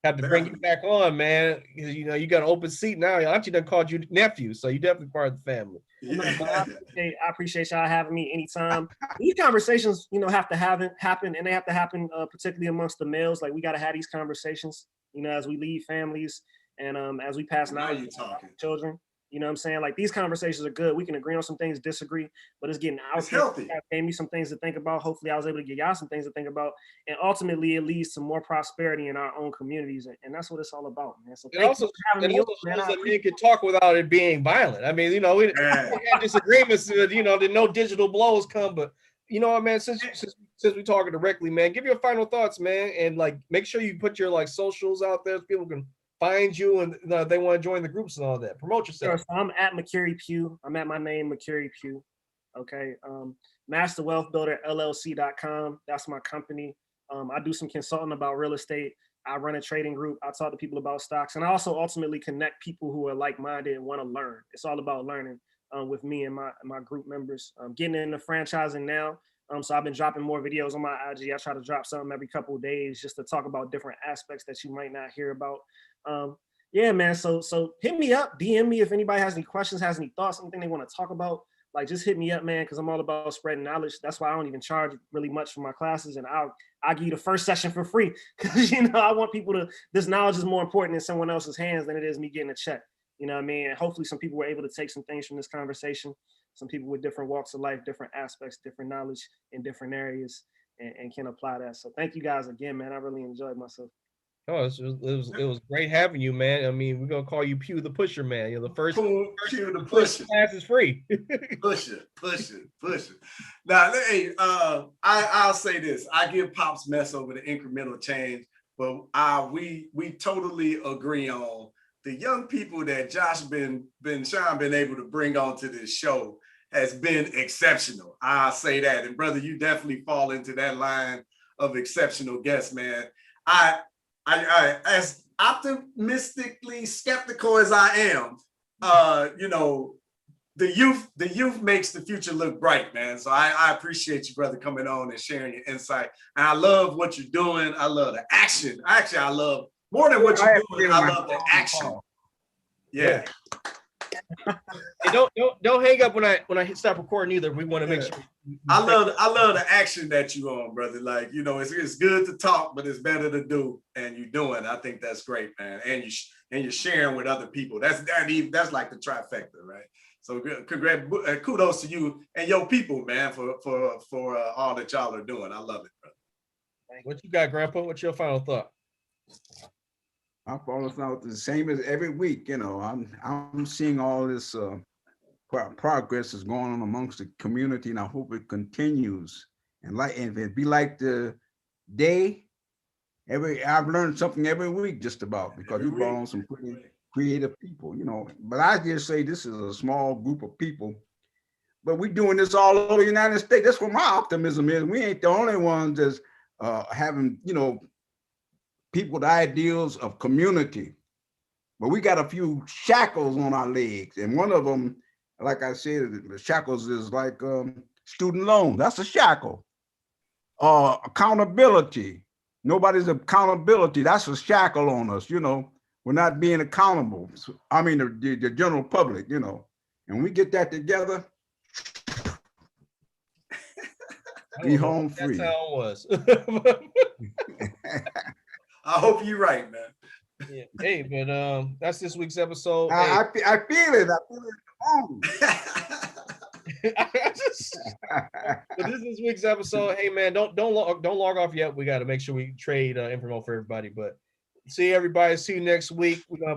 have to bring you back on, man. You know, you got an open seat now. Your auntie done called you nephew, so you definitely part of the family. Yeah. I appreciate y'all having me anytime. These conversations, you know, have to happen, and they have to happen particularly amongst the males. Like, we got to have these conversations, you know, as we leave families and as we pass knowledge to children. You know what I'm saying? Like, these conversations are good. We can agree on some things, disagree, but it's getting out there. Healthy. It gave me some things to think about. Hopefully I was able to give y'all some things to think about. And ultimately it leads to more prosperity in our own communities. And that's what it's all about, man. So thank you for having me on, man. That men can talk without it being violent. I mean, you know, we have disagreements, you know, no digital blows come, but you know what, man, since we're talking directly, man, give your final thoughts, man. And like, make sure you put your like socials out there so people can find you and they want to join the groups and all that. Promote yourself. Sure, so I'm at McCurry Pugh. I'm at my name, McCurry Pugh. Okay. MasterWealthBuilderLLC.com. That's my company. I do some consulting about real estate. I run a trading group. I talk to people about stocks, and I also ultimately connect people who are like-minded and want to learn. It's all about learning with me and my group members. I'm getting into franchising now. So I've been dropping more videos on my IG. I try to drop something every couple of days just to talk about different aspects that you might not hear about. Yeah, man. So hit me up, DM me if anybody has any questions, has any thoughts, anything they want to talk about. Like, just hit me up, man, because I'm all about spreading knowledge. That's why I don't even charge really much for my classes, and I'll give you the first session for free, because you know I want people to. This knowledge is more important in someone else's hands than it is me getting a check. You know what I mean? And hopefully some people were able to take some things from this conversation. Some people with different walks of life, different aspects, different knowledge in different areas, and can apply that. So thank you guys again, man. I really enjoyed myself. Oh, it was great having you, man. I mean, we're gonna call you Pew the Pusher, man. You're the first Pew the Pusher. Class is free. Push it. Now, hey, I'll say this. I give Pops mess over the incremental change but we totally agree on the young people that Josh Sean been able to bring onto this show has been exceptional. I'll say that. And brother, you definitely fall into that line of exceptional guests, man. I as optimistically skeptical as I am, you know, the youth makes the future look bright, man. So I appreciate you, brother, coming on and sharing your insight. And I love what you're doing. I love the action. Actually, I love more than what you're doing. I love the action. Yeah. Hey, don't hang up when I stop recording either. We want to make sure. I love the action that you on, brother. Like, you know, it's good to talk, but it's better to do, and you doing. I think that's great, man. And you're sharing with other people. That's like the trifecta, right? So kudos to you and your people, man, for all that y'all are doing. I love it, brother. What you got, Grandpa? What's your final thought? My final thought is the same as every week. You know, I'm seeing all this progress is going on amongst the community, and I hope it continues. And it be like the day. I've learned something every week just about, because you brought on some pretty creative people, you know. But I just say this is a small group of people, but we're doing this all over the United States. That's what my optimism is. We ain't the only ones that's having, you know, people with ideals of community, but we got a few shackles on our legs, and one of them, like I said, the shackles is like student loans. That's a shackle. Accountability. Nobody's accountability. That's a shackle on us, you know. We're not being accountable. I mean, the general public, you know. And we get that together, be home free. That's how it was. I hope you're right, man. Yeah. Hey, but that's this week's episode. I feel it. I feel it. But this is this week's episode. Hey, man, don't log off yet. We got to make sure we trade info for everybody. But see everybody. See you next week. We're gonna